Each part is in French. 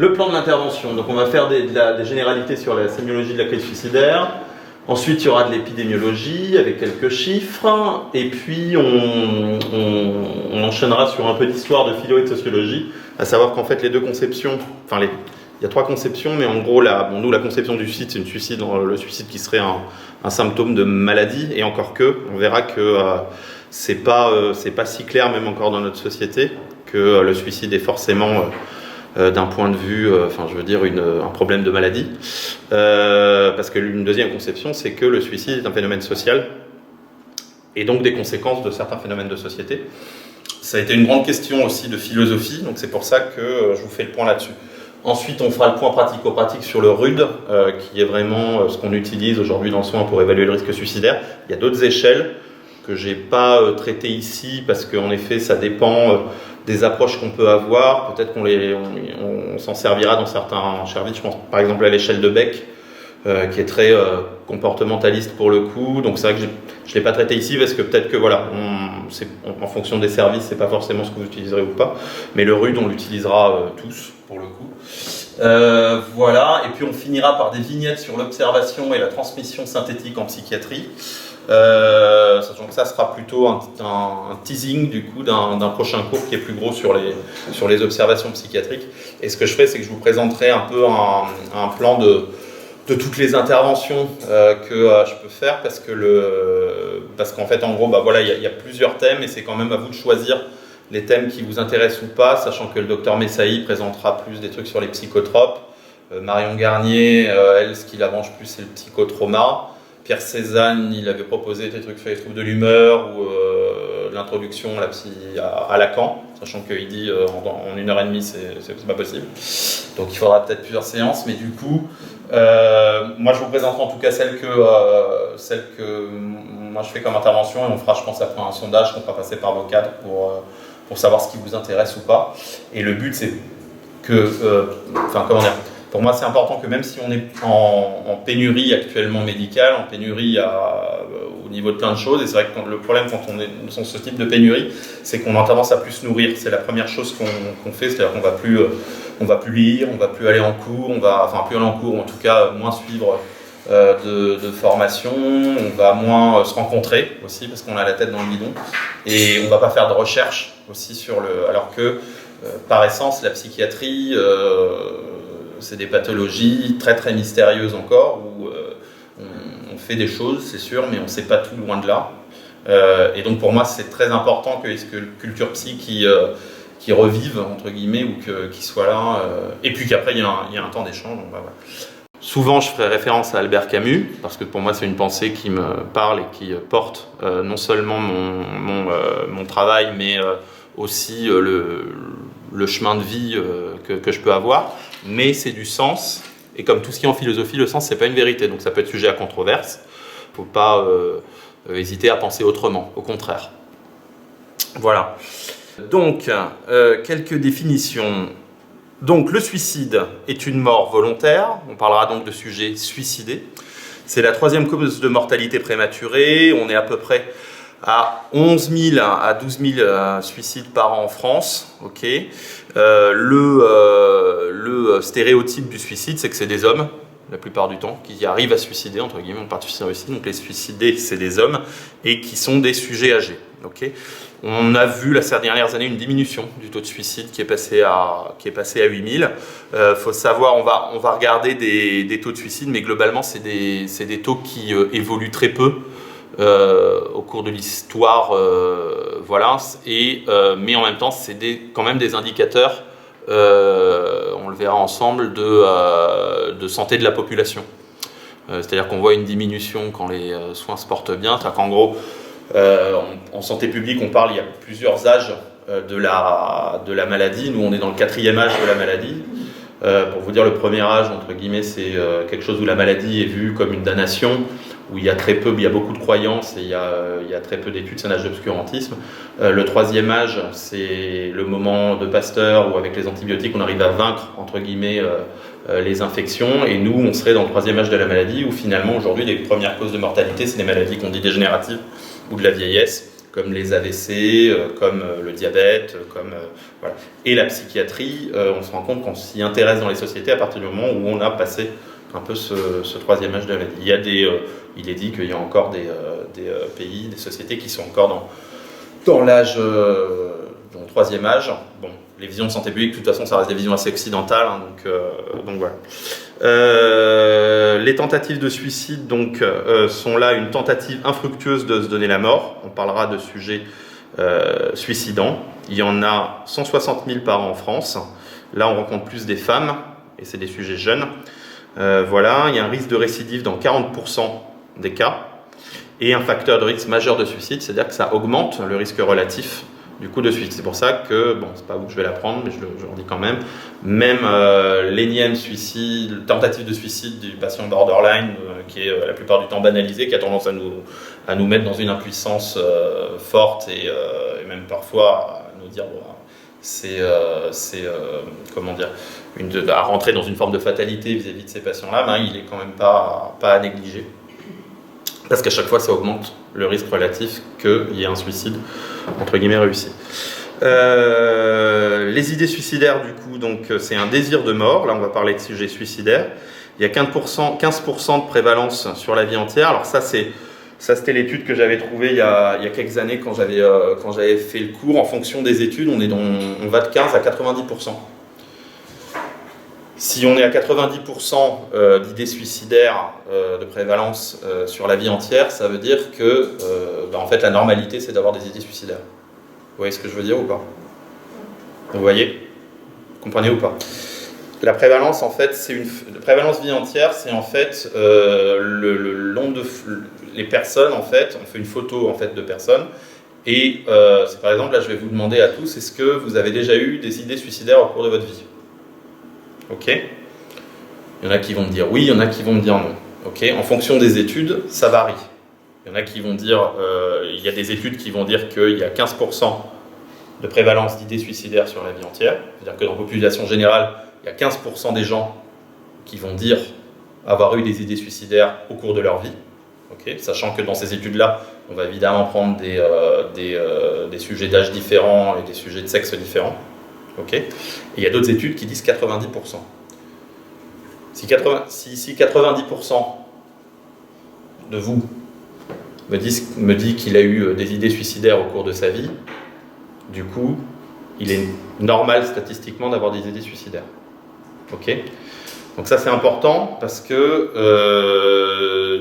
le plan de l'intervention. Donc on va faire des généralités sur la sémiologie de la crise suicidaire. Ensuite, il y aura de l'épidémiologie avec quelques chiffres. Et puis, on enchaînera sur un peu d'histoire de philo et de sociologie. À savoir qu'en fait, les deux conceptions, il y a trois conceptions, mais en gros, nous, la conception du suicide, c'est le suicide qui serait un symptôme de maladie. Et encore que, on verra que c'est pas si clair, même encore dans notre société, que le suicide est forcément... d'un point de vue, un problème de maladie. Parce que l'une deuxième conception, c'est que le suicide est un phénomène social et donc des conséquences de certains phénomènes de société. Ça a été une grande question aussi de philosophie, donc c'est pour ça que je vous fais le point là-dessus. Ensuite, on fera le point pratico-pratique sur le RUD, qui est vraiment ce qu'on utilise aujourd'hui dans le soin pour évaluer le risque suicidaire. Il y a d'autres échelles que je n'ai pas traitées ici, parce qu'en effet, ça dépend... des approches qu'on peut avoir, peut-être on s'en servira dans certains services, je pense par exemple à l'échelle de Beck, qui est très comportementaliste pour le coup, donc c'est vrai que je ne l'ai pas traité ici, parce que peut-être que en fonction des services, c'est pas forcément ce que vous utiliserez ou pas, mais le RUD, on l'utilisera tous, pour le coup. Voilà, et puis on finira par des vignettes sur l'observation et la transmission synthétique en psychiatrie. Sachant que ça sera plutôt un teasing du coup d'un prochain cours qui est plus gros sur les observations psychiatriques. Et ce que je ferai, c'est que je vous présenterai un peu un plan de toutes les interventions que je peux faire, parce qu'en fait, en gros, il y a plusieurs thèmes et c'est quand même à vous de choisir les thèmes qui vous intéressent ou pas, sachant que le docteur Messaï présentera plus des trucs sur les psychotropes. Marion Garnier, elle, ce qui l'arrange plus, c'est le psychotrauma. Pierre Cézanne, il avait proposé des trucs sur les troubles de l'humeur ou l'introduction à Lacan, sachant qu'il dit en 1h30 c'est pas possible. Donc il faudra peut-être plusieurs séances, mais du coup, moi je vous présenterai en tout cas celle que moi je fais comme intervention, et on fera, je pense, après un sondage qu'on fera passer par vos cadres pour savoir ce qui vous intéresse ou pas. Et le but, c'est que, pour moi, c'est important que même si on est en pénurie actuellement médicale, en pénurie au niveau de plein de choses, et c'est vrai que le problème quand on est dans ce type de pénurie, c'est qu'on a tendance à plus se nourrir. C'est la première chose qu'on fait, c'est-à-dire qu'on va plus lire, on va plus aller en cours, plus aller en cours, en tout cas moins suivre de formation, on va moins se rencontrer aussi parce qu'on a la tête dans le guidon, et on va pas faire de recherche aussi alors que par essence la psychiatrie c'est des pathologies très très mystérieuses encore, où on fait des choses, c'est sûr, mais on ne sait pas tout, loin de là. Et donc pour moi, c'est très important que Culture Psy qui revive, entre guillemets, ou qui soit là. Et puis qu'après, il y a un temps d'échange. Voilà. Souvent, je ferai référence à Albert Camus, parce que pour moi, c'est une pensée qui me parle et qui porte non seulement mon travail, mais aussi le chemin de vie que je peux avoir. Mais c'est du sens, et comme tout ce qui est en philosophie, le sens, c'est pas une vérité, donc ça peut être sujet à controverse. Il ne faut pas hésiter à penser autrement, au contraire. Voilà. Donc, quelques définitions. Donc, le suicide est une mort volontaire. On parlera donc de sujets suicidés. C'est la 3e cause de mortalité prématurée. On est à peu près à 11 000 à 12 000 suicides par an en France. Okay. Le stéréotype du suicide, c'est que c'est des hommes, la plupart du temps, qui arrivent à se suicider, entre guillemets, on part du suicide. Donc les suicidés, c'est des hommes, et qui sont des sujets âgés. Okay. On a vu ces dernières années une diminution du taux de suicide qui est passé à 8 000. Faut savoir, on va regarder des taux de suicide, mais globalement, c'est des taux qui évoluent très peu au cours de l'histoire, voilà. Mais en même temps, c'est quand même des indicateurs, on le verra ensemble, de santé de la population. C'est-à-dire qu'on voit une diminution quand les soins se portent bien. C'est-à-dire qu'en gros, en santé publique, on parle, il y a plusieurs âges de la maladie. Nous, on est dans le 4e âge de la maladie. Pour vous dire, le premier âge, entre guillemets, c'est quelque chose où la maladie est vue comme une damnation, où il y a beaucoup de croyances et il y a très peu d'études, c'est un âge d'obscurantisme. Le 3e âge, c'est le moment de Pasteur où avec les antibiotiques, on arrive à vaincre, entre guillemets, les infections. Et nous, on serait dans le 3e âge de la maladie, où finalement, aujourd'hui, les premières causes de mortalité, c'est les maladies qu'on dit dégénératives ou de la vieillesse, comme les AVC, comme le diabète, voilà. Et la psychiatrie, on se rend compte qu'on s'y intéresse dans les sociétés à partir du moment où on a passé un peu ce troisième âge de la vie. Il est dit qu'il y a encore des pays, des sociétés qui sont encore dans l'âge, dans le troisième âge. Bon, les visions de santé publique, de toute façon, ça reste des visions assez occidentales, hein, donc voilà. Les tentatives de suicide sont là une tentative infructueuse de se donner la mort. On parlera de sujets suicidants. Il y en a 160 000 par an en France. Là, on rencontre plus des femmes, et c'est des sujets jeunes. Voilà, il y a un risque de récidive dans 40% des cas, et un facteur de risque majeur de suicide, c'est-à-dire que ça augmente le risque relatif du coup de suicide. C'est pour ça que, bon, c'est pas où je vais l'apprendre, mais je le dis quand même, l'énième tentative de suicide du patient borderline, qui est la plupart du temps banalisé, qui a tendance à nous mettre dans une impuissance forte et même parfois à nous dire, bon, comment dire, à rentrer dans une forme de fatalité vis-à-vis de ces patients-là, ben, il est quand même pas à négliger. Parce qu'à chaque fois, ça augmente le risque relatif qu'il y ait un suicide, entre guillemets, réussi. Les idées suicidaires, du coup, c'est un désir de mort. Là, on va parler de sujets suicidaires. Il y a 15% de prévalence sur la vie entière. Alors ça, c'était l'étude que j'avais trouvée il y a quelques années quand j'avais fait le cours. En fonction des études, on va de 15 à 90%. Si on est à 90% d'idées suicidaires de prévalence sur la vie entière, ça veut dire que en fait, la normalité, c'est d'avoir des idées suicidaires. Vous voyez ce que je veux dire ou pas? Vous voyez? Vous comprenez ou pas? La prévalence, en fait, la prévalence vie entière, c'est en fait le nombre les personnes, en fait, on fait une photo en fait de personnes, et c'est par exemple, là, je vais vous demander à tous, est-ce que vous avez déjà eu des idées suicidaires au cours de votre vie? Ok. Il y en a qui vont me dire oui, il y en a qui vont me dire non. Ok. En fonction des études, ça varie. Il y en a qui vont dire, il y a des études qui vont dire qu'il y a 15% de prévalence d'idées suicidaires sur la vie entière. C'est-à-dire que dans la population générale, il y a 15% des gens qui vont dire avoir eu des idées suicidaires au cours de leur vie. Okay. Sachant que dans ces études-là, on va évidemment prendre des sujets d'âge différents et des sujets de sexe différents. Okay. Et il y a d'autres études qui disent 90%. Si 90% de vous me dit qu'il a eu des idées suicidaires au cours de sa vie, du coup, il est normal statistiquement d'avoir des idées suicidaires. Ok. Donc ça c'est important parce que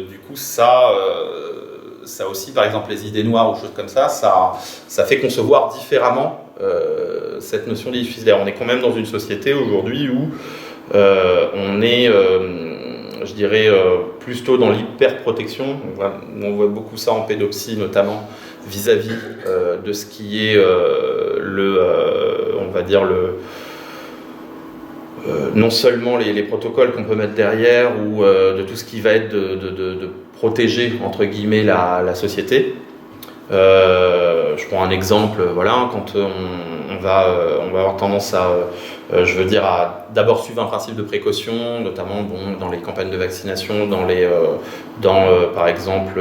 du coup ça aussi, par exemple les idées noires ou choses comme ça fait concevoir différemment cette notion d'idées suicidaires. On est quand même dans une société aujourd'hui où on est, je dirais, plutôt dans l'hyperprotection. On voit beaucoup ça en pédopsie notamment vis-à-vis de ce qui est on va dire non seulement les protocoles qu'on peut mettre derrière ou de tout ce qui va être de protéger entre guillemets la société. Je prends un exemple, voilà, quand on va avoir tendance à d'abord suivre un principe de précaution, notamment dans les campagnes de vaccination, par exemple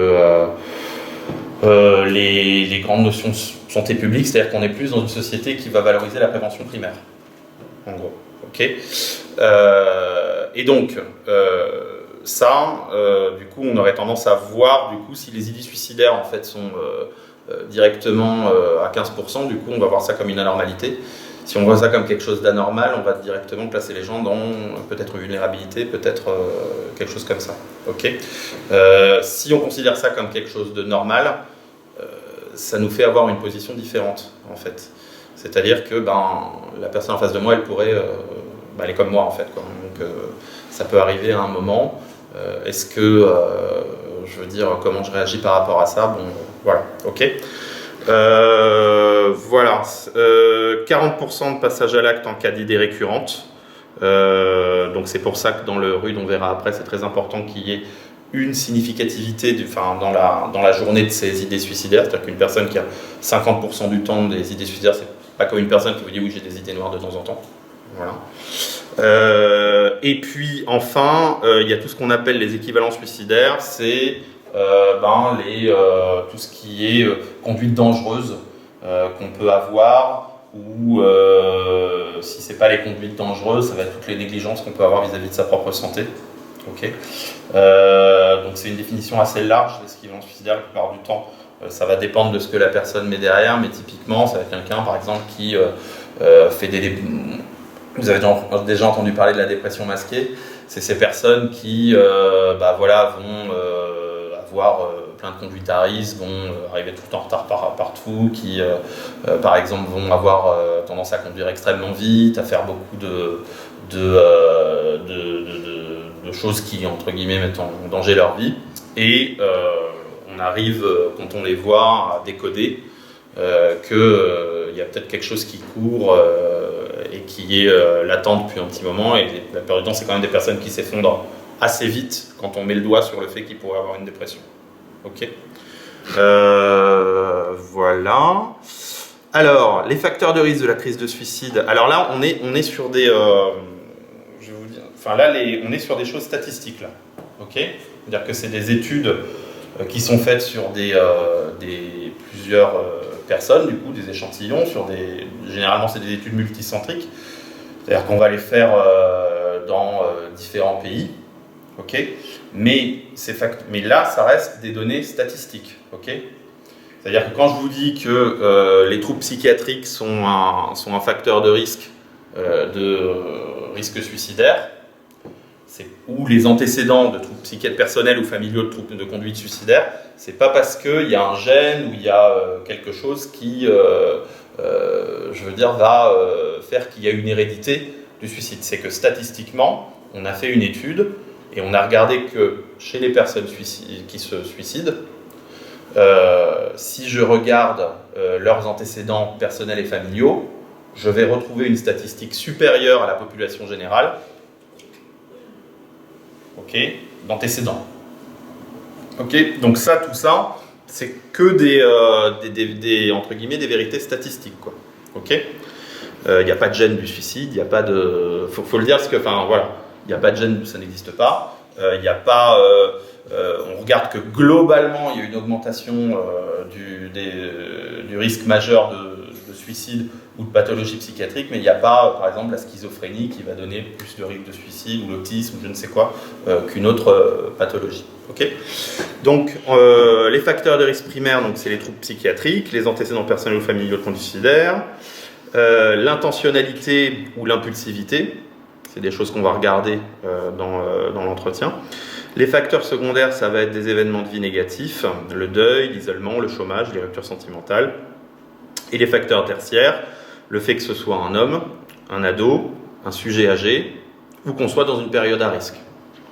les grandes notions de santé publique, c'est-à-dire qu'on est plus dans une société qui va valoriser la prévention primaire, en gros. Okay. Et donc, du coup, on aurait tendance à voir, du coup, si les idées suicidaires en fait sont directement à 15%, du coup, on va voir ça comme une anormalité. Si on voit ça comme quelque chose d'anormal, on va directement placer les gens dans peut-être une vulnérabilité, peut-être quelque chose comme ça. Okay. Si on considère ça comme quelque chose de normal, ça nous fait avoir une position différente, en fait. C'est-à-dire que la personne en face de moi, elle pourrait, elle est comme moi en fait, quoi. Donc ça peut arriver à un moment. Est-ce que, je veux dire, comment je réagis par rapport à ça? Bon, voilà, ok. Voilà, 40% de passage à l'acte en cas d'idée récurrente. Donc c'est pour ça que dans le RUD, on verra après, c'est très important qu'il y ait une significativité dans la journée de ces idées suicidaires. C'est-à-dire qu'une personne qui a 50% du temps des idées suicidaires, c'est pas comme une personne qui vous dit oui, j'ai des idées noires de temps en temps. Voilà. Et puis enfin, il y a tout ce qu'on appelle les équivalents suicidaires. C'est tout ce qui est conduite dangereuse qu'on peut avoir, ou si ce n'est pas les conduites dangereuses, ça va être toutes les négligences qu'on peut avoir vis-à-vis de sa propre santé. Okay. Donc c'est une définition assez large, l'esquivement suicidaire, la plupart du temps. Ça va dépendre de ce que la personne met derrière, mais typiquement, ça va être quelqu'un, par exemple, qui fait des... Vous avez déjà entendu parler de la dépression masquée. C'est ces personnes qui vont avoir plein de conduites à risque, vont arriver tout le temps en retard partout, qui, par exemple, vont avoir tendance à conduire extrêmement vite, à faire beaucoup de choses qui, entre guillemets, mettent en danger leur vie. Et on arrive, quand on les voit, à décoder qu'il y a peut-être quelque chose qui court et qui est latent depuis un petit moment. Et la plupart du temps, c'est quand même des personnes qui s'effondrent assez vite quand on met le doigt sur le fait qu'ils pourraient avoir une dépression. Ok. Voilà. Alors, les facteurs de risque de la crise de suicide. Alors là, on est sur des... je vais vous dire... Enfin là, on est sur des choses statistiques. Là. Ok. C'est-à-dire que c'est des études qui sont faites sur plusieurs personnes, du coup, des échantillons, généralement c'est des études multicentriques, c'est-à-dire qu'on va les faire dans différents pays, okay, mais là, ça reste des données statistiques, okay. C'est-à-dire que quand je vous dis que les troubles psychiatriques sont un facteur de risque suicidaire, ou les antécédents de troubles psychiatriques personnels ou familiaux de troubles de conduite suicidaire, c'est pas parce qu'il y a un gène ou il y a quelque chose qui, va faire qu'il y a une hérédité du suicide. C'est que statistiquement, on a fait une étude et on a regardé que chez les personnes qui se suicident, si je regarde leurs antécédents personnels et familiaux, je vais retrouver une statistique supérieure à la population générale. Ok, d'antécédents. Ok, donc tout ça, c'est que entre guillemets, des vérités statistiques, quoi. Ok, il n'y a pas de gène du suicide, il n'y a pas de... Faut le dire parce que, enfin, voilà, il n'y a pas de gène, ça n'existe pas. Il n'y a pas... on regarde que globalement, il y a une augmentation du risque majeur de suicide ou de pathologie psychiatrique, mais il n'y a pas, par exemple, la schizophrénie qui va donner plus de risque de suicide, ou l'autisme, ou je ne sais quoi, qu'une autre pathologie. Okay, donc, les facteurs de risque primaires, c'est les troubles psychiatriques, les antécédents personnels ou familiaux de conduite suicidaire, l'intentionnalité ou l'impulsivité, c'est des choses qu'on va regarder dans l'entretien. Les facteurs secondaires, ça va être des événements de vie négatifs, le deuil, l'isolement, le chômage, les ruptures sentimentales. Et les facteurs tertiaires, le fait que ce soit un homme, un ado, un sujet âgé, ou qu'on soit dans une période à risque.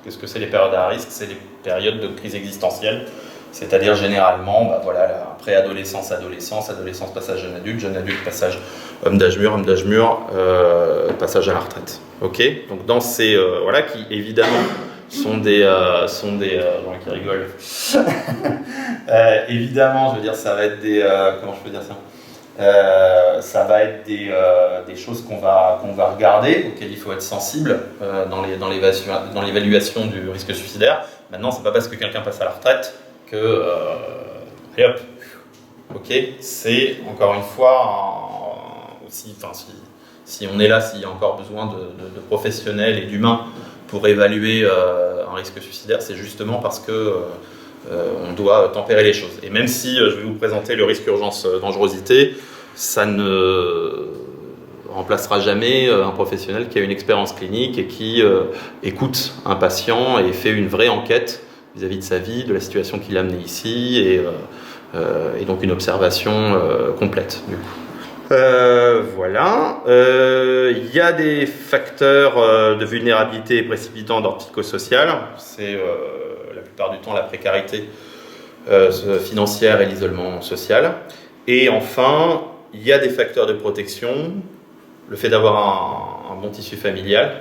Qu'est-ce que c'est les périodes à risque? C'est les périodes de crise existentielle, c'est-à-dire généralement, la préadolescence, adolescence, passage jeune adulte, passage homme d'âge mûr, passage à la retraite. Ok, donc dans ces qui évidemment sont des qui rigolent. Évidemment, je veux dire, ça va être des comment je peux dire ça? Ça va être des choses qu'on va regarder, auxquelles il faut être sensible dans l'évaluation du risque suicidaire. Maintenant, c'est pas parce que quelqu'un passe à la retraite que allez hop, ok. C'est encore une fois si on est là, s'il y a encore besoin de professionnels et d'humains pour évaluer un risque suicidaire, c'est justement parce que on doit tempérer les choses. Et même si je vais vous présenter le risque urgence dangerosité, ça ne remplacera jamais un professionnel qui a une expérience clinique et qui écoute un patient et fait une vraie enquête vis-à-vis de sa vie, de la situation qui l'a amené ici, et donc une observation complète du coup. Voilà. Il y a des facteurs de vulnérabilité et précipitants d'ordre psychosocial. C'est la plupart du temps la précarité financière et l'isolement social. Et enfin, il y a des facteurs de protection, le fait d'avoir un bon tissu familial,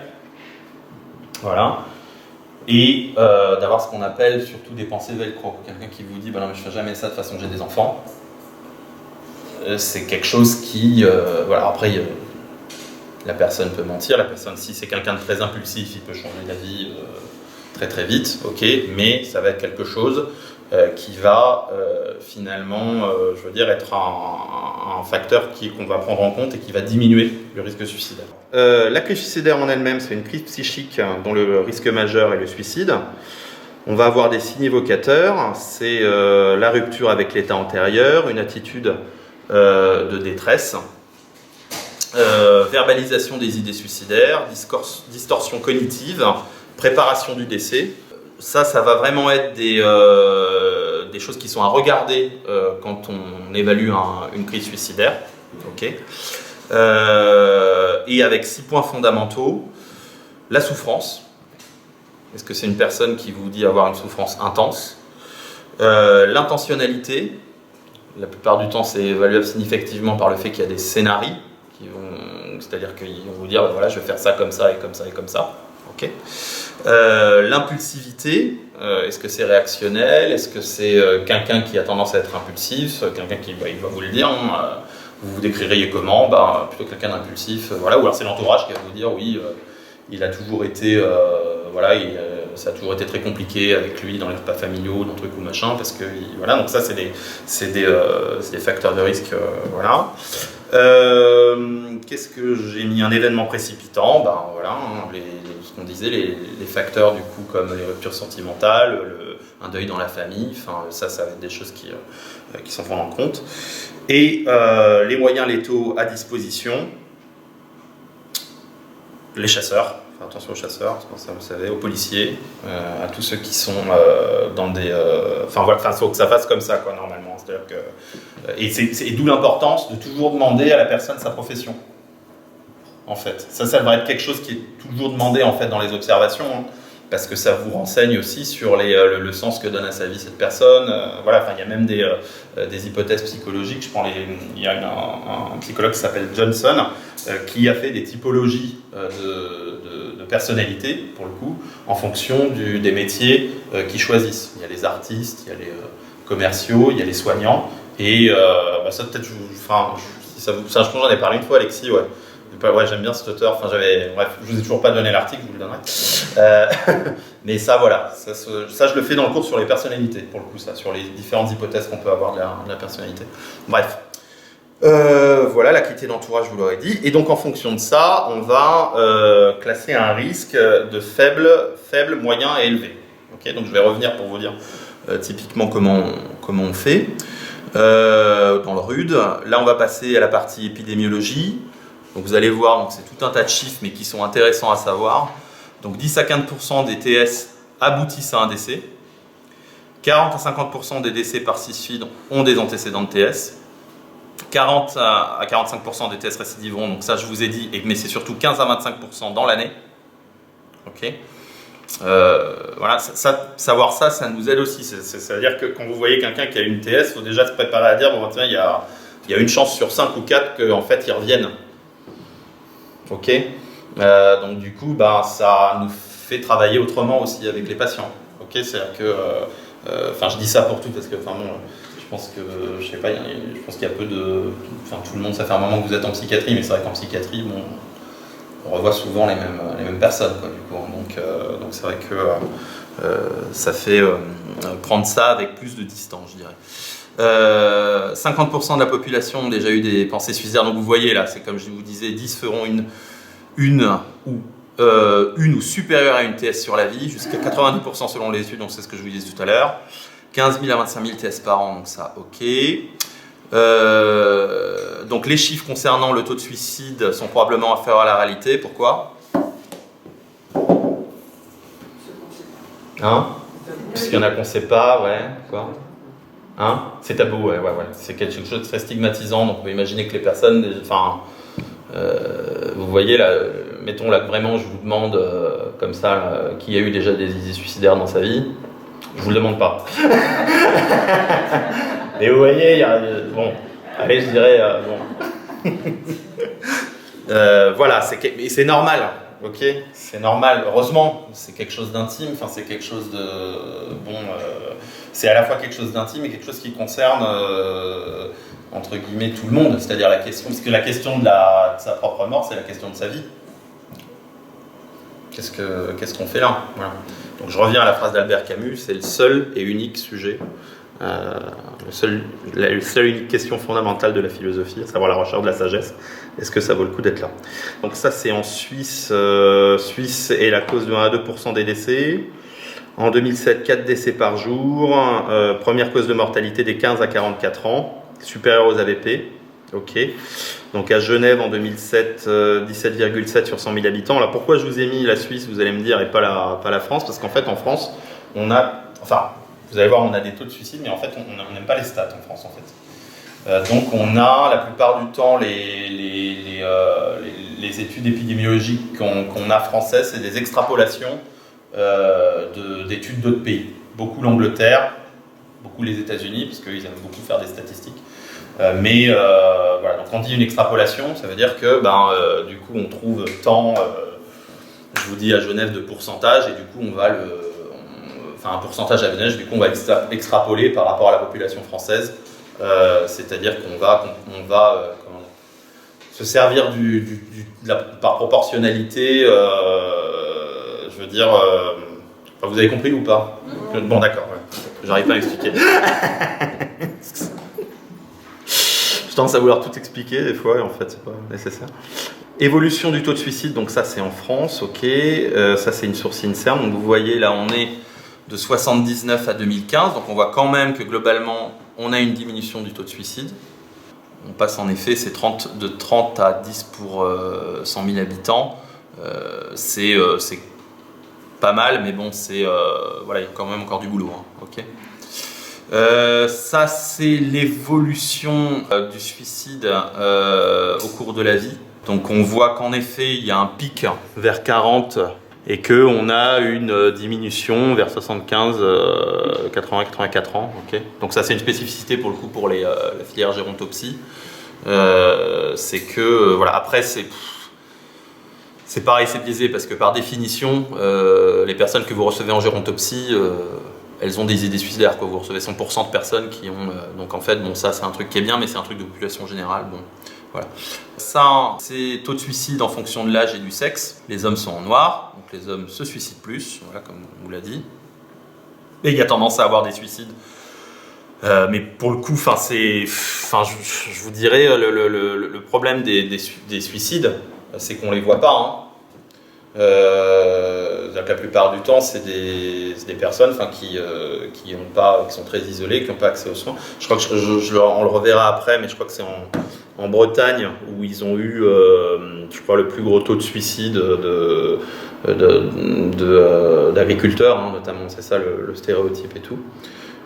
voilà, et d'avoir ce qu'on appelle surtout des pensées velcro. Quelqu'un qui vous dit bah non mais je fais jamais ça, de toute façon j'ai des enfants. C'est quelque chose qui, après la personne peut mentir, la personne, si c'est quelqu'un de très impulsif, il peut changer d'avis très très vite, ok, mais ça va être quelque chose qui va finalement, je veux dire, être un facteur qu'on va prendre en compte et qui va diminuer le risque suicidaire. La crise suicidaire en elle-même, c'est une crise psychique dont le risque majeur est le suicide. On va avoir des signes évocateurs, c'est la rupture avec l'état antérieur, une attitude de détresse, verbalisation des idées suicidaires, distorsion cognitive, préparation du décès. Ça va vraiment être des choses qui sont à regarder quand on évalue une crise suicidaire. Okay. Et avec 6 points fondamentaux, la souffrance. Est-ce que c'est une personne qui vous dit avoir une souffrance intense? L'intentionnalité. La plupart du temps, c'est évaluable significativement par le fait qu'il y a des scénarios, c'est-à-dire qu'ils vont vous dire, voilà, je vais faire ça comme ça et comme ça et comme ça. Okay. L'impulsivité, est-ce que c'est réactionnel? Est-ce que c'est quelqu'un qui a tendance à être impulsif? Quelqu'un qui il va vous le dire, vous vous décririez comment? Plutôt quelqu'un d'impulsif, voilà. Ou alors c'est l'entourage qui va vous dire, oui, il a toujours été, voilà, ça a toujours été très compliqué avec lui dans les repas familiaux, dans truc ou machin, parce que, voilà, donc ça c'est des facteurs de risque, voilà. Qu'est-ce que j'ai mis? Un événement précipitant, voilà, ce qu'on disait, les facteurs du coup comme les ruptures sentimentales, un deuil dans la famille, enfin ça va être des choses qui sont prises en compte. Et les moyens létaux à disposition, les chasseurs. Attention aux chasseurs, ça vous savez, aux policiers, à tous ceux qui sont dans des... Enfin voilà, il faut que ça fasse comme ça, quoi, normalement. C'est-à-dire que, et d'où l'importance de toujours demander à la personne sa profession, en fait. Ça va être quelque chose qui est toujours demandé, en fait, dans les observations, hein, parce que ça vous renseigne aussi sur le sens que donne à sa vie cette personne. Voilà, il y a même des hypothèses psychologiques. Il y a un psychologue qui s'appelle Johnson, qui a fait des typologies de personnalité, pour le coup, en fonction des métiers qu'ils choisissent. Il y a les artistes, il y a les commerciaux, il y a les soignants, et ça peut-être, si ça vous... Ça, je pense que j'en ai parlé une fois, Alexis, ouais. Ouais, j'aime bien cet auteur, bref, je vous ai toujours pas donné l'article, je vous le donnerai. Mais ça, voilà, ça je le fais dans le cours sur les personnalités, pour le coup, ça, sur les différentes hypothèses qu'on peut avoir de la personnalité. Bref. Voilà, la qualité d'entourage, je vous l'aurais dit. Et donc, en fonction de ça, on va classer un risque de faible, moyen et élevé. Okay, donc, je vais revenir pour vous dire typiquement comment on fait. Dans le RUD, là, on va passer à la partie épidémiologie. Donc, vous allez voir, c'est tout un tas de chiffres, mais qui sont intéressants à savoir. Donc, 10 à 15% des TS aboutissent à un décès. 40 à 50% des décès par suicide ont des antécédents de TS. 40 à 45% des TS récidiveront, donc ça je vous ai dit, mais c'est surtout 15 à 25% dans l'année. Ok. Voilà, savoir ça, ça nous aide aussi. Ça veut dire que quand vous voyez quelqu'un qui a une TS, il faut déjà se préparer à dire, bon tiens, il y a une chance sur 5 ou 4 qu'en fait ils reviennent. Ok. Donc du coup, ça nous fait travailler autrement aussi avec les patients. Ok, c'est-à-dire que, je dis ça pour tout parce que, je pense que, je sais pas, je pense qu'il y a peu de... tout le monde, ça fait un moment que vous êtes en psychiatrie, mais c'est vrai qu'en psychiatrie, on revoit souvent les mêmes personnes, quoi, du coup. Donc c'est vrai que ça fait prendre ça avec plus de distance, je dirais. 50% de la population ont déjà eu des pensées suicidaires, donc vous voyez là, c'est comme je vous disais, 10 feront une ou supérieure à une TS sur la vie, jusqu'à 90% selon les études, donc c'est ce que je vous disais tout à l'heure. 15 000 à 25 000 TS par an, donc ça, ok. Donc les chiffres concernant le taux de suicide sont probablement inférieurs à la réalité. Pourquoi? Hein? Parce qu'il y en a qu'on ne sait pas, ouais. Quoi? Hein? C'est tabou, ouais. C'est quelque chose de très stigmatisant, donc on peut imaginer que les personnes... vous voyez, là, mettons là que vraiment je vous demande, comme ça, qui a eu déjà des idées suicidaires dans sa vie. Je vous le demande pas. Mais vous voyez, il y a... Bon, allez, je dirais... voilà, c'est normal, ok? C'est normal, heureusement, c'est quelque chose d'intime, c'est quelque chose de... c'est à la fois quelque chose d'intime et quelque chose qui concerne, entre guillemets, tout le monde. C'est-à-dire la question... Parce que la question de sa propre mort, c'est la question de sa vie. qu'est-ce qu'on fait là? Voilà. Donc je reviens à la phrase d'Albert Camus, c'est le seul et unique sujet, la seule unique question fondamentale de la philosophie, à savoir la recherche de la sagesse. Est-ce que ça vaut le coup d'être là? Donc ça c'est en Suisse. Suisse est la cause de 1 à 2% des décès. En 2007, 4 décès par jour. Première cause de mortalité des 15 à 44 ans, supérieure aux AVP. Ok. Donc à Genève en 2007, 17,7 sur 100 000 habitants. Alors pourquoi je vous ai mis la Suisse, vous allez me dire, et pas la France? Parce qu'en fait en France, on a, enfin, vous allez voir, on a des taux de suicide, mais en fait on n'aime pas les stats en France en fait. Donc on a la plupart du temps les études épidémiologiques qu'on a françaises, c'est des extrapolations d'études d'autres pays. Beaucoup l'Angleterre, beaucoup les États-Unis, parce qu'ils aiment beaucoup faire des statistiques. Mais voilà, donc quand on dit une extrapolation, ça veut dire que du coup on trouve tant, je vous dis à Genève de pourcentage, et du coup on va un pourcentage à Genève, du coup on va extrapoler par rapport à la population française, c'est-à-dire qu'on va se servir par proportionnalité, je veux dire, vous avez compris ou pas? Bon d'accord, ouais. J'arrive pas à expliquer. Je tendance à vouloir tout expliquer des fois et en fait c'est pas nécessaire. Évolution du taux de suicide, donc ça c'est en France, ok. Ça c'est une source INSERM, donc vous voyez là on est de 79 à 2015, donc on voit quand même que globalement on a une diminution du taux de suicide. On passe en effet, c'est de 30 à 10 pour 100 000 habitants. C'est pas mal, mais bon, voilà, il y a quand même encore du boulot, hein, ok. Ça c'est l'évolution du suicide au cours de la vie. Donc on voit qu'en effet il y a un pic vers 40 et qu'on a une diminution vers 75, 80, 84 ans. Okay. Donc ça c'est une spécificité pour le coup pour la filière gérontopsie. C'est que voilà, après c'est pareil, c'est biaisé parce que par définition les personnes que vous recevez en gérontopsie elles ont des idées suicidaires, quoi. Vous recevez 100% de personnes qui ont... donc en fait, bon, ça c'est un truc qui est bien, mais c'est un truc de population générale. Bon, voilà. Ça, c'est taux de suicide en fonction de l'âge et du sexe. Les hommes sont en noir, donc les hommes se suicident plus, voilà, comme on vous l'a dit. Et il y a tendance à avoir des suicides. Mais pour le coup, je vous dirais, le problème des suicides, c'est qu'on les voit pas, hein. La plupart du temps, c'est des personnes qui sont très isolées, qui n'ont pas accès aux soins. Je crois que on le reverra après, mais je crois que c'est en Bretagne où ils ont eu, je crois, le plus gros taux de suicide d'agriculteurs, hein, notamment. C'est ça le stéréotype et tout.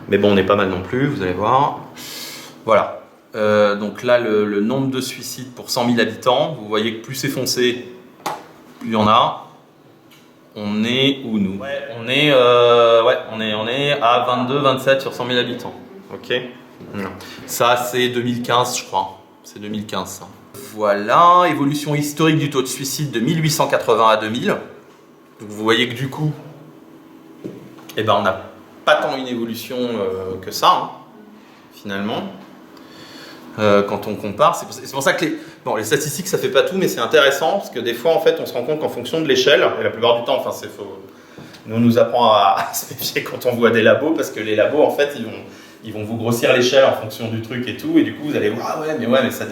Mais bon, on est pas mal non plus, vous allez voir. Voilà. Donc là, le nombre de suicides pour 100 000 habitants, vous voyez que plus c'est foncé, plus il y en a. On est où nous? On est à 22, 27 sur 100 000 habitants. Ok. Ça c'est 2015 je crois. C'est 2015 ça. Voilà, évolution historique du taux de suicide de 1880 à 2000. Donc vous voyez que du coup, on n'a pas tant une évolution que ça, hein, finalement. Quand on compare, c'est pour ça que les statistiques ça fait pas tout, mais c'est intéressant parce que des fois en fait on se rend compte qu'en fonction de l'échelle, et la plupart du temps, nous on nous apprend à se méfier quand on voit des labos, parce que les labos en fait ils vont vous grossir l'échelle en fonction du truc et tout, et du coup vous allez voir mais ça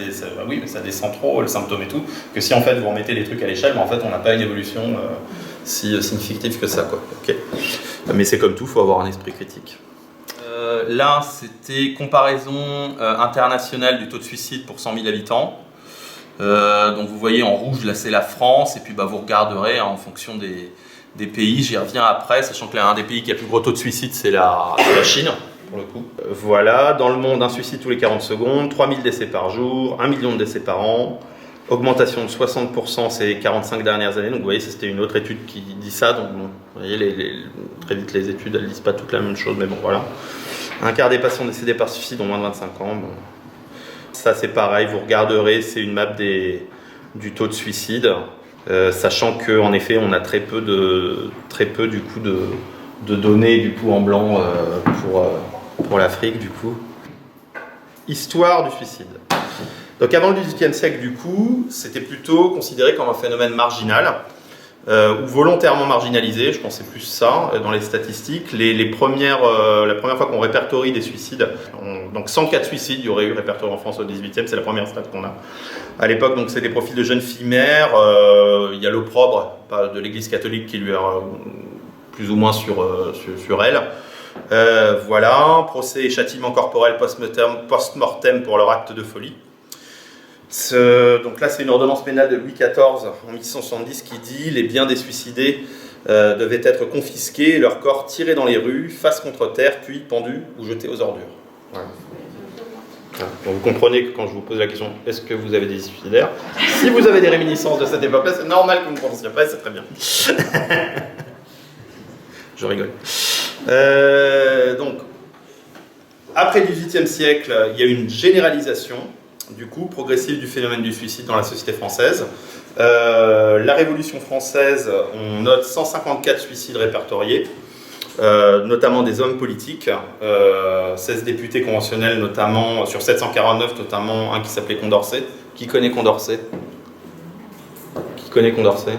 descend trop le symptôme et tout, que si en fait vous remettez les trucs à l'échelle, en fait on n'a pas une évolution si significative que ça, quoi. Okay. Mais c'est comme tout, faut avoir un esprit critique. Là, c'était comparaison internationale du taux de suicide pour 100 000 habitants. Donc vous voyez en rouge, là c'est la France, et puis vous regarderez en fonction des pays, j'y reviens après, sachant que l'un des pays qui a le plus gros taux de suicide, c'est la Chine, pour le coup. Voilà, dans le monde, un suicide tous les 40 secondes, 3000 décès par jour, 1 million de décès par an, augmentation de 60% ces 45 dernières années. Donc vous voyez, c'était une autre étude qui dit ça, donc bon, vous voyez, très vite les études, elles disent pas toutes la même chose, mais bon, voilà. Un quart des patients décédés par suicide ont moins de 25 ans. Bon. Ça c'est pareil, vous regarderez, c'est une map du taux de suicide, sachant qu'en effet on a très peu du coup de données du coup en blanc pour l'Afrique du coup. Histoire du suicide. Donc avant le XVIIIe siècle du coup, c'était plutôt considéré comme un phénomène marginal. ou volontairement marginalisés, je pense que c'est plus ça dans les statistiques. La première fois qu'on répertorie des suicides, donc 104 suicides, il y aurait eu répertorié en France au 18e, c'est la première stat qu'on a. À l'époque, donc c'est des profils de jeunes filles mères, il y a l'opprobre de l'Église catholique qui lui est plus ou moins sur elle. Voilà, procès et châtiment corporel post-mortem pour leur acte de folie. Donc là, c'est une ordonnance pénale de Louis XIV en 1670 qui dit « Les biens des suicidés devaient être confisqués, leurs corps tirés dans les rues, face contre terre, puis pendus ou jetés aux ordures. » Voilà. Donc vous comprenez que quand je vous pose la question « Est-ce que vous avez des suicidaires ?» Si vous avez des réminiscences de cette époque-là, c'est normal que vous ne pensiez pas, c'est très bien. Je rigole. Donc, après le XVIIIe siècle, il y a une généralisation du coup progressive du phénomène du suicide dans la société française. La Révolution française, on note 154 suicides répertoriés, notamment des hommes politiques, 16 députés conventionnels notamment, sur 749 notamment un qui s'appelait Condorcet. Qui connaît Condorcet? Qui connaît Condorcet?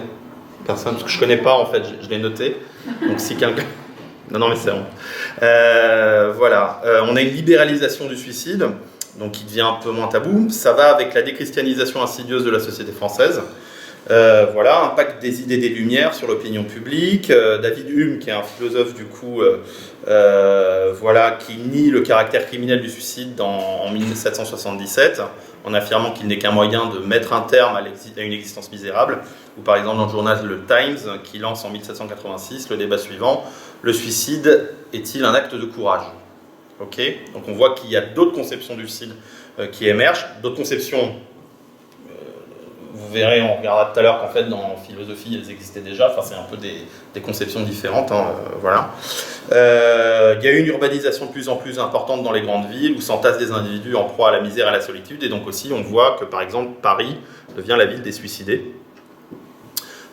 Personne? Parce que je ne connais pas en fait, je l'ai noté. Donc si quelqu'un... Non mais c'est bon. Voilà, on a une libéralisation du suicide, donc qui devient un peu moins tabou. Ça va avec la déchristianisation insidieuse de la société française. Voilà, impact des idées des Lumières sur l'opinion publique. David Hume, qui est un philosophe du coup, voilà, qui nie le caractère criminel du suicide en 1777, en affirmant qu'il n'est qu'un moyen de mettre un terme à une existence misérable. Ou par exemple dans le journal Le Times, qui lance en 1786 le débat suivant: le suicide est-il un acte de courage? Ok, donc on voit qu'il y a d'autres conceptions du suicide qui émergent, d'autres conceptions. Vous verrez, on regardera tout à l'heure qu'en fait dans philosophie elles existaient déjà, enfin c'est un peu des conceptions différentes, hein, voilà. Il y a eu une urbanisation de plus en plus importante dans les grandes villes où s'entassent des individus en proie à la misère et à la solitude, et donc aussi on voit que par exemple Paris devient la ville des suicidés.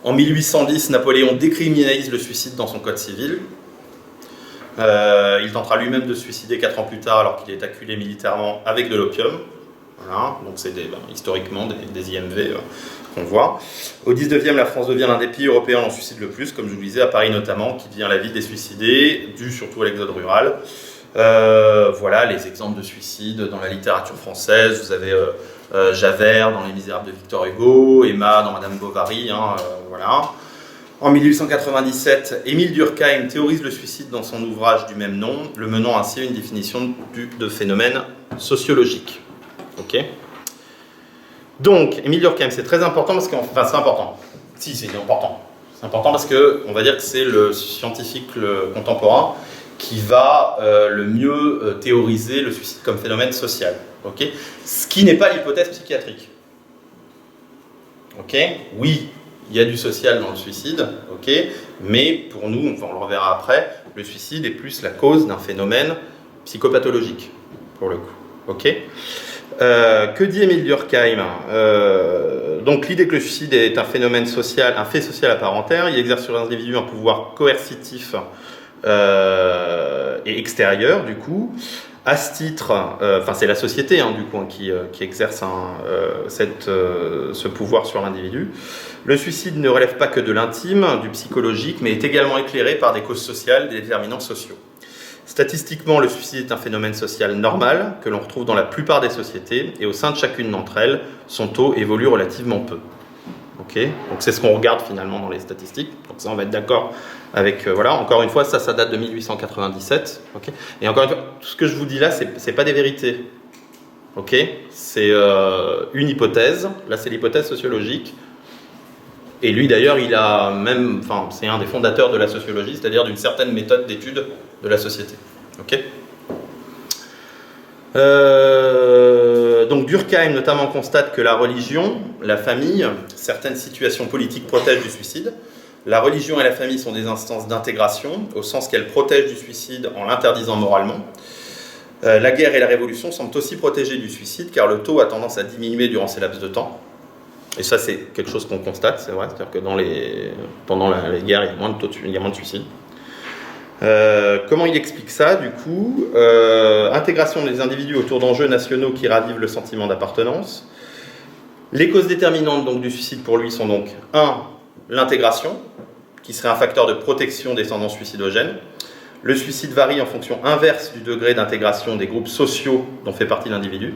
En 1810, Napoléon décriminalise le suicide dans son code civil. Il tentera lui-même de se suicider 4 ans plus tard alors qu'il est acculé militairement avec de l'opium. Voilà, donc c'est historiquement des IMV qu'on voit. Au 19e, la France devient l'un des pays européens où l'on suicide le plus, comme je vous le disais, à Paris notamment, qui devient la ville des suicidés, dû surtout à l'exode rural. Voilà les exemples de suicides dans la littérature française. Vous avez Javert dans Les Misérables de Victor Hugo, Emma dans Madame Bovary, hein, voilà. En 1897, Émile Durkheim théorise le suicide dans son ouvrage du même nom, le menant ainsi à une définition de phénomène sociologique. Ok. Donc, Émile Durkheim, c'est très important parce que, enfin, c'est important. Si, c'est important. C'est important parce que, on va dire que c'est le scientifique contemporain qui va le mieux théoriser le suicide comme phénomène social. Ok. Ce qui n'est pas l'hypothèse psychiatrique. Ok. Oui, il y a du social dans le suicide. Ok. Mais pour nous, on le reverra après, le suicide est plus la cause d'un phénomène psychopathologique, pour le coup. Ok. Que dit Émile Durkheim? Donc l'idée que le suicide est un phénomène social, un fait social à part entière, il exerce sur l'individu un pouvoir coercitif et extérieur du coup. À ce titre, enfin c'est la société hein, du coup hein, qui exerce ce pouvoir sur l'individu. Le suicide ne relève pas que de l'intime, du psychologique, mais est également éclairé par des causes sociales, des déterminants sociaux. Statistiquement, le suicide est un phénomène social normal que l'on retrouve dans la plupart des sociétés et au sein de chacune d'entre elles, son taux évolue relativement peu. Okay, donc c'est ce qu'on regarde finalement dans les statistiques. Donc ça, on va être d'accord avec... voilà, encore une fois, ça date de 1897. Okay, et encore une fois, tout ce que je vous dis là, c'est pas des vérités. Okay, c'est une hypothèse. Là, c'est l'hypothèse sociologique. Et lui, d'ailleurs, il a même... Enfin, c'est un des fondateurs de la sociologie, c'est-à-dire d'une certaine méthode d'étude de la société. Ok. Donc Durkheim notamment constate que la religion, la famille, certaines situations politiques protègent du suicide. La religion et la famille sont des instances d'intégration, au sens qu'elles protègent du suicide en l'interdisant moralement. La guerre et la révolution semblent aussi protégées du suicide, car le taux a tendance à diminuer durant ces laps de temps. Et ça, c'est quelque chose qu'on constate, c'est vrai, c'est-à-dire que pendant les guerres, il y a moins de suicides. Comment il explique ça, du coup? Intégration des individus autour d'enjeux nationaux qui ravivent le sentiment d'appartenance. Les causes déterminantes donc, du suicide pour lui sont donc 1. l'intégration, qui serait un facteur de protection des tendances suicidogènes. Le suicide varie en fonction inverse du degré d'intégration des groupes sociaux dont fait partie l'individu.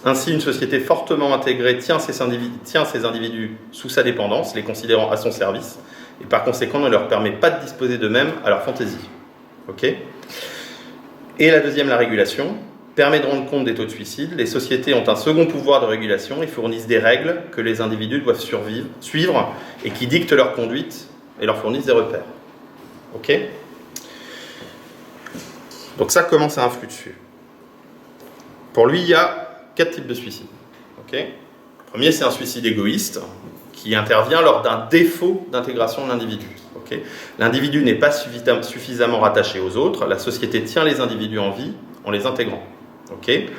Ainsi, une société fortement intégrée tient ces individus sous sa dépendance, les considérant à son service, et par conséquent ne leur permet pas de disposer d'eux-mêmes à leur fantaisie. Okay. Et la deuxième, la régulation, permet de rendre compte des taux de suicide. Les sociétés ont un second pouvoir de régulation et fournissent des règles que les individus doivent suivre et qui dictent leur conduite et leur fournissent des repères. Ok. Donc ça commence à influer dessus. Pour lui, il y a 4 types de suicides. Okay. Le premier, c'est un suicide égoïste qui intervient lors d'un défaut d'intégration de l'individu. Okay. L'individu n'est pas suffisamment rattaché aux autres. La société tient les individus en vie en les intégrant. Okay.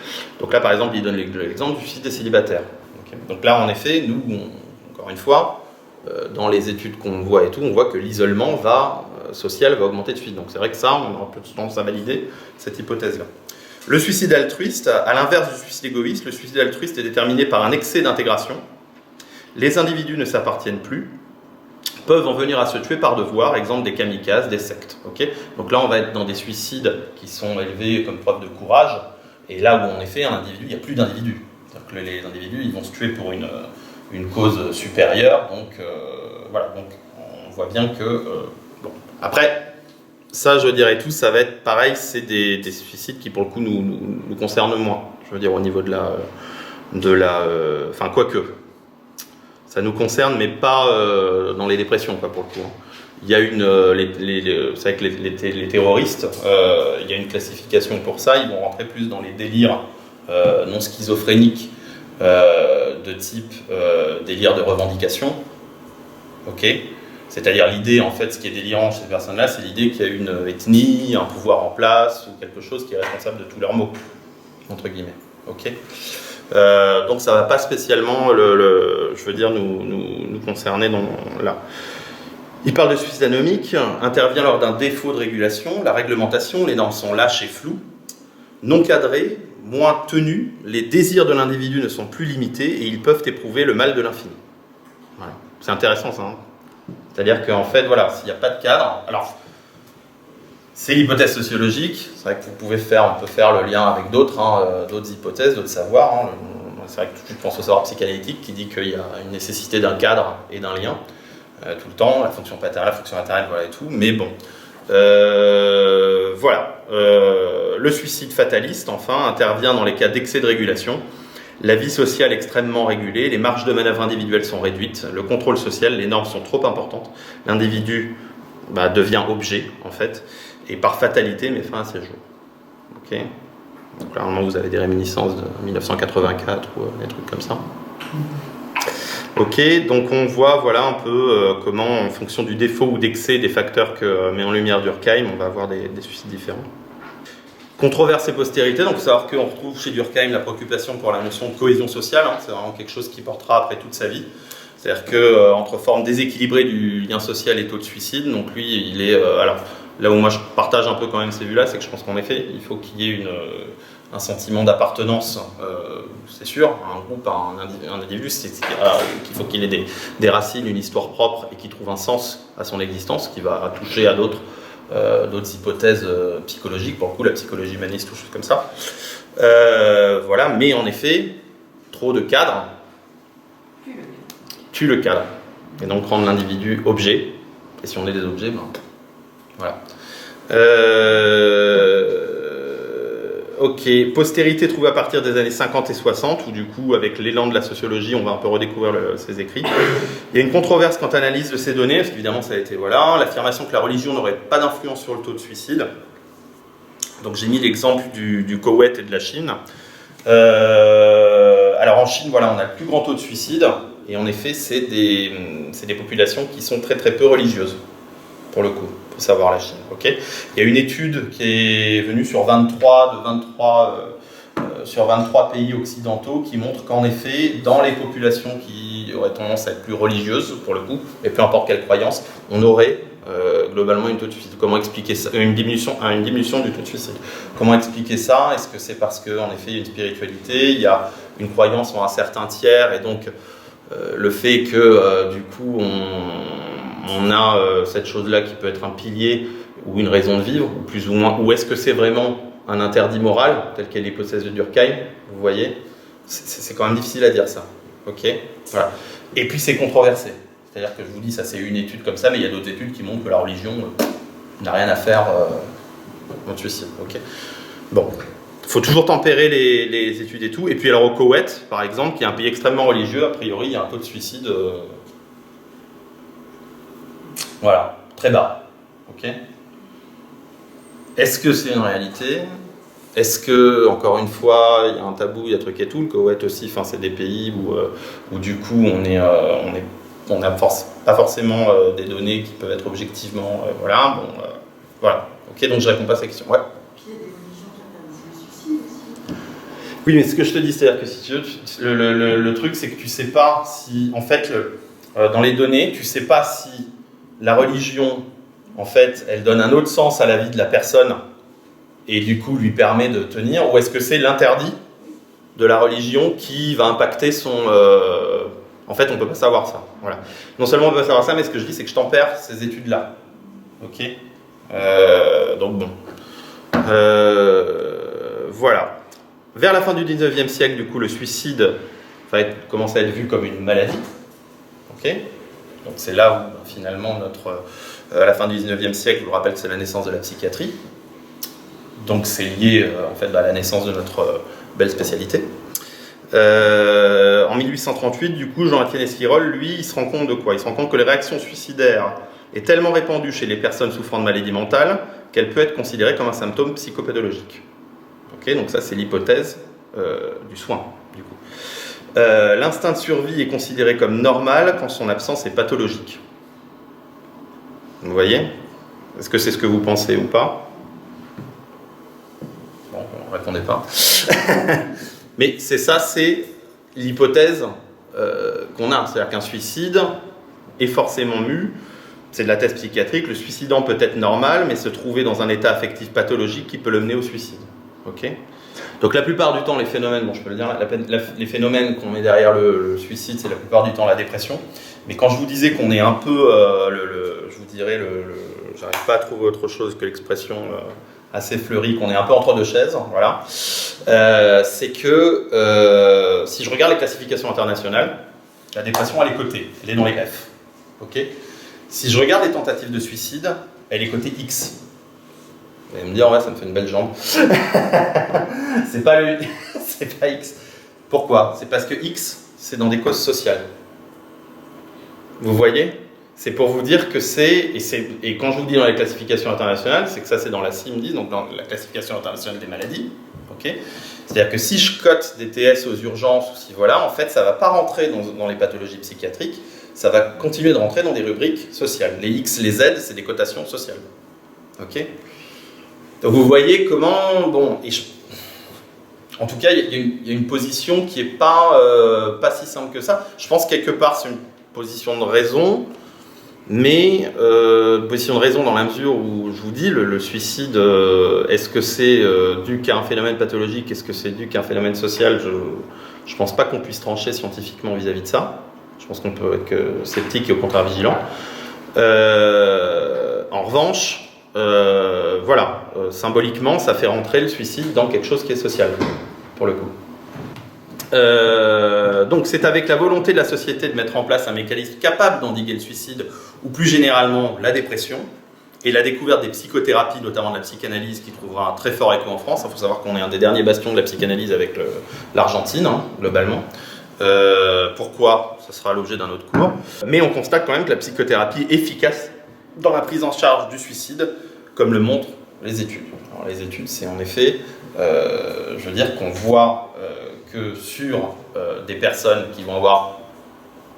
Donc là, par exemple, il donne l'exemple du suicide des célibataires. Okay. Donc là, en effet, nous, encore une fois, dans les études qu'on voit et tout, on voit que l'isolement social va augmenter de suite. Donc c'est vrai que ça, on aura plus tendance à valider cette hypothèse-là. Le suicide altruiste, à l'inverse du suicide égoïste, le suicide altruiste est déterminé par un excès d'intégration. Les individus ne s'appartiennent plus, peuvent en venir à se tuer par devoir, exemple des kamikazes, des sectes. Okay. Donc là, on va être dans des suicides qui sont élevés comme preuve de courage, et là où en effet, un individu, il n'y a plus d'individus. C'est-à-dire que les individus, ils vont se tuer pour une cause supérieure, donc voilà, donc on voit bien que... bon. Après, ça, je dirais tout, ça va être pareil, c'est des suicides qui, pour le coup, nous concernent moins. Je veux dire, au niveau enfin, quoique. Ça nous concerne, mais pas dans les dépressions, quoi, pour le coup. Il y a c'est vrai que les terroristes, il y a une classification pour ça, ils vont rentrer plus dans les délires non schizophréniques de type délire de revendication. Ok. C'est-à-dire l'idée, en fait, ce qui est délirant chez ces personnes-là, c'est l'idée qu'il y a une ethnie, un pouvoir en place, ou quelque chose qui est responsable de tous leurs maux, entre guillemets. Ok. Donc ça ne va pas spécialement, je veux dire, nous concerner là. Il parle de suicide anomique, intervient lors d'un défaut de régulation, la réglementation, les normes sont lâches et floues, non cadrées, moins tenues, les désirs de l'individu ne sont plus limités et ils peuvent éprouver le mal de l'infini. Voilà. C'est intéressant ça. Hein. C'est-à-dire qu'en fait, voilà, s'il n'y a pas de cadre, alors c'est l'hypothèse sociologique, c'est vrai que on peut faire le lien avec d'autres hypothèses, d'autres savoirs. Hein. C'est vrai que je pense au savoir psychanalytique qui dit qu'il y a une nécessité d'un cadre et d'un lien tout le temps, la fonction paternelle, la fonction maternelle, voilà et tout. Mais bon, voilà. Le suicide fataliste, enfin, intervient dans les cas d'excès de régulation. La vie sociale extrêmement régulée, les marges de manœuvre individuelles sont réduites, le contrôle social, les normes sont trop importantes, l'individu devient objet, en fait, et par fatalité met fin à ses jours. Ok. Donc là, normalement, vous avez des réminiscences de 1984 ou des trucs comme ça. Ok, donc on voit voilà, un peu comment, en fonction du défaut ou d'excès des facteurs que met en lumière Durkheim, on va avoir des suicides différents. Controverse et postérité, donc il faut savoir qu'on retrouve chez Durkheim la préoccupation pour la notion de cohésion sociale, hein, c'est vraiment quelque chose qui portera après toute sa vie. C'est-à-dire qu'entre forme déséquilibrée du lien social et taux de suicide, donc lui, il est... alors, là où moi je partage un peu quand même ces vues-là, c'est que je pense qu'en effet, il faut qu'il y ait un sentiment d'appartenance, c'est sûr, à un groupe, à un individu, qu'il faut qu'il ait des racines, une histoire propre et qu'il trouve un sens à son existence, qui va toucher à d'autres hypothèses psychologiques, pour le coup la psychologie humaniste ou choses comme ça. Voilà, mais en effet, trop de cadre tue le cadre. Et donc rendre l'individu objet, et si on est des objets, voilà. Ok, postérité trouvée à partir des années 50 et 60, où du coup, avec l'élan de la sociologie, on va un peu redécouvrir ses écrits. Il y a une controverse quant à l'analyse de ces données, parce qu'évidemment, ça a été, voilà, l'affirmation que la religion n'aurait pas d'influence sur le taux de suicide. Donc j'ai mis l'exemple du Koweït et de la Chine. Alors en Chine, voilà, on a le plus grand taux de suicide, et en effet, c'est des populations qui sont très très peu religieuses, pour le coup. Faut savoir la Chine. Okay, il y a une étude qui est venue sur 23 pays occidentaux qui montre qu'en effet, dans les populations qui auraient tendance à être plus religieuses, pour le coup, et peu importe quelle croyance, on aurait globalement une taux de suicide. Comment expliquer ça, une diminution du taux de suicide. Comment expliquer ça? Est-ce que c'est parce qu'en effet, il y a une spiritualité, il y a une croyance en un certain tiers, et donc le fait que du coup on a cette chose-là qui peut être un pilier ou une raison de vivre, ou plus ou moins, ou est-ce que c'est vraiment un interdit moral, tel qu'est l'hypothèse de Durkheim, vous voyez, c'est quand même difficile à dire ça, ok, voilà. Et puis c'est controversé, c'est-à-dire que je vous dis, ça c'est une étude comme ça, mais il y a d'autres études qui montrent que la religion n'a rien à faire dans le suicide, ok. Bon, il faut toujours tempérer les études et tout, et puis alors au Koweït, par exemple, qui est un pays extrêmement religieux, a priori il y a un taux de suicide, voilà, très bas, ok. Est-ce que c'est une réalité? Est-ce que, encore une fois, il y a un tabou, il y a truc et tout, le Koweït aussi, enfin, c'est des pays où du coup on n'a pas forcément des données qui peuvent être objectivement, voilà, bon, voilà. Ok, donc je réponds pas à cette question. Ouais. Puis il y a des religions qui interdisent le suicide aussi. Oui, mais ce que je te dis, c'est-à-dire que si tu veux, le truc, c'est que tu sais pas si, en fait, dans les données, tu sais pas si la religion, en fait, elle donne un autre sens à la vie de la personne et du coup lui permet de tenir, ou est-ce que c'est l'interdit de la religion qui va impacter son... En fait, on ne peut pas savoir ça. Voilà. Non seulement on ne peut pas savoir ça, mais ce que je dis, c'est que je tempère ces études-là. Ok, donc bon. Voilà. Vers la fin du 19e siècle, du coup, le suicide commence à être vu comme une maladie. Ok, donc c'est là où, finalement, à la fin du 19e siècle, je vous rappelle que c'est la naissance de la psychiatrie. Donc c'est lié en fait à la naissance de notre belle spécialité. En 1838, du coup, Jean-Étienne Esquirol, lui, il se rend compte de quoi? Il se rend compte que les réactions suicidaires est tellement répandue chez les personnes souffrant de maladies mentales qu'elle peut être considérée comme un symptôme psychopathologique. Ok, donc ça c'est l'hypothèse du soin, du coup. L'instinct de survie est considéré comme normal quand son absence est pathologique. Vous voyez? Est-ce que c'est ce que vous pensez ou pas? Bon, on ne répondait pas. Mais c'est l'hypothèse qu'on a. C'est-à-dire qu'un suicide est forcément mu. C'est de la thèse psychiatrique. Le suicidant peut être normal, mais se trouver dans un état affectif pathologique qui peut le mener au suicide. Ok ? Donc la plupart du temps, les phénomènes, bon, je peux le dire, les phénomènes qu'on met derrière le suicide, c'est la plupart du temps la dépression. Mais quand je vous disais qu'on est un peu, je vous dirais, j'arrive pas à trouver autre chose que l'expression assez fleurie, qu'on est un peu entre deux chaises, voilà. C'est que si je regarde les classifications internationales, la dépression elle est cotée, elle est dans les F. Ok. Si je regarde les tentatives de suicide, elle est cotée X. Vous allez me dire, ouais, ça me fait une belle jambe. c'est pas X. Pourquoi? C'est parce que X, c'est dans des causes sociales. Vous voyez? C'est pour vous dire que et quand je vous dis dans les classifications internationales, c'est que ça c'est dans la CIMDI, donc dans la classification internationale des maladies. Okay, c'est-à-dire que si je cote des TS aux urgences, ou si voilà, en fait, ça ne va pas rentrer dans les pathologies psychiatriques, ça va continuer de rentrer dans des rubriques sociales. Les X, les Z, c'est des cotations sociales. Ok. Donc vous voyez comment, bon, en tout cas, il y a une position qui n'est pas si simple que ça. Je pense quelque part c'est une position de raison, mais position de raison dans la mesure où je vous dis, le suicide, est-ce que c'est dû qu'à un phénomène pathologique, est-ce que c'est dû qu'à un phénomène social? Je ne pense pas qu'on puisse trancher scientifiquement vis-à-vis de ça. Je pense qu'on peut être que sceptique et au contraire vigilant. En revanche, voilà, symboliquement, ça fait rentrer le suicide dans quelque chose qui est social, pour le coup. Donc c'est avec la volonté de la société de mettre en place un mécanisme capable d'endiguer le suicide, ou plus généralement la dépression, et la découverte des psychothérapies, notamment de la psychanalyse, qui trouvera un très fort écho en France. Il faut savoir qu'on est un des derniers bastions de la psychanalyse avec l'Argentine, hein, globalement. Pourquoi? Ce sera l'objet d'un autre cours. Mais on constate quand même que la psychothérapie est efficace dans la prise en charge du suicide, comme le montrent les études. Alors, les études, c'est en effet, je veux dire qu'on voit que sur des personnes qui vont avoir,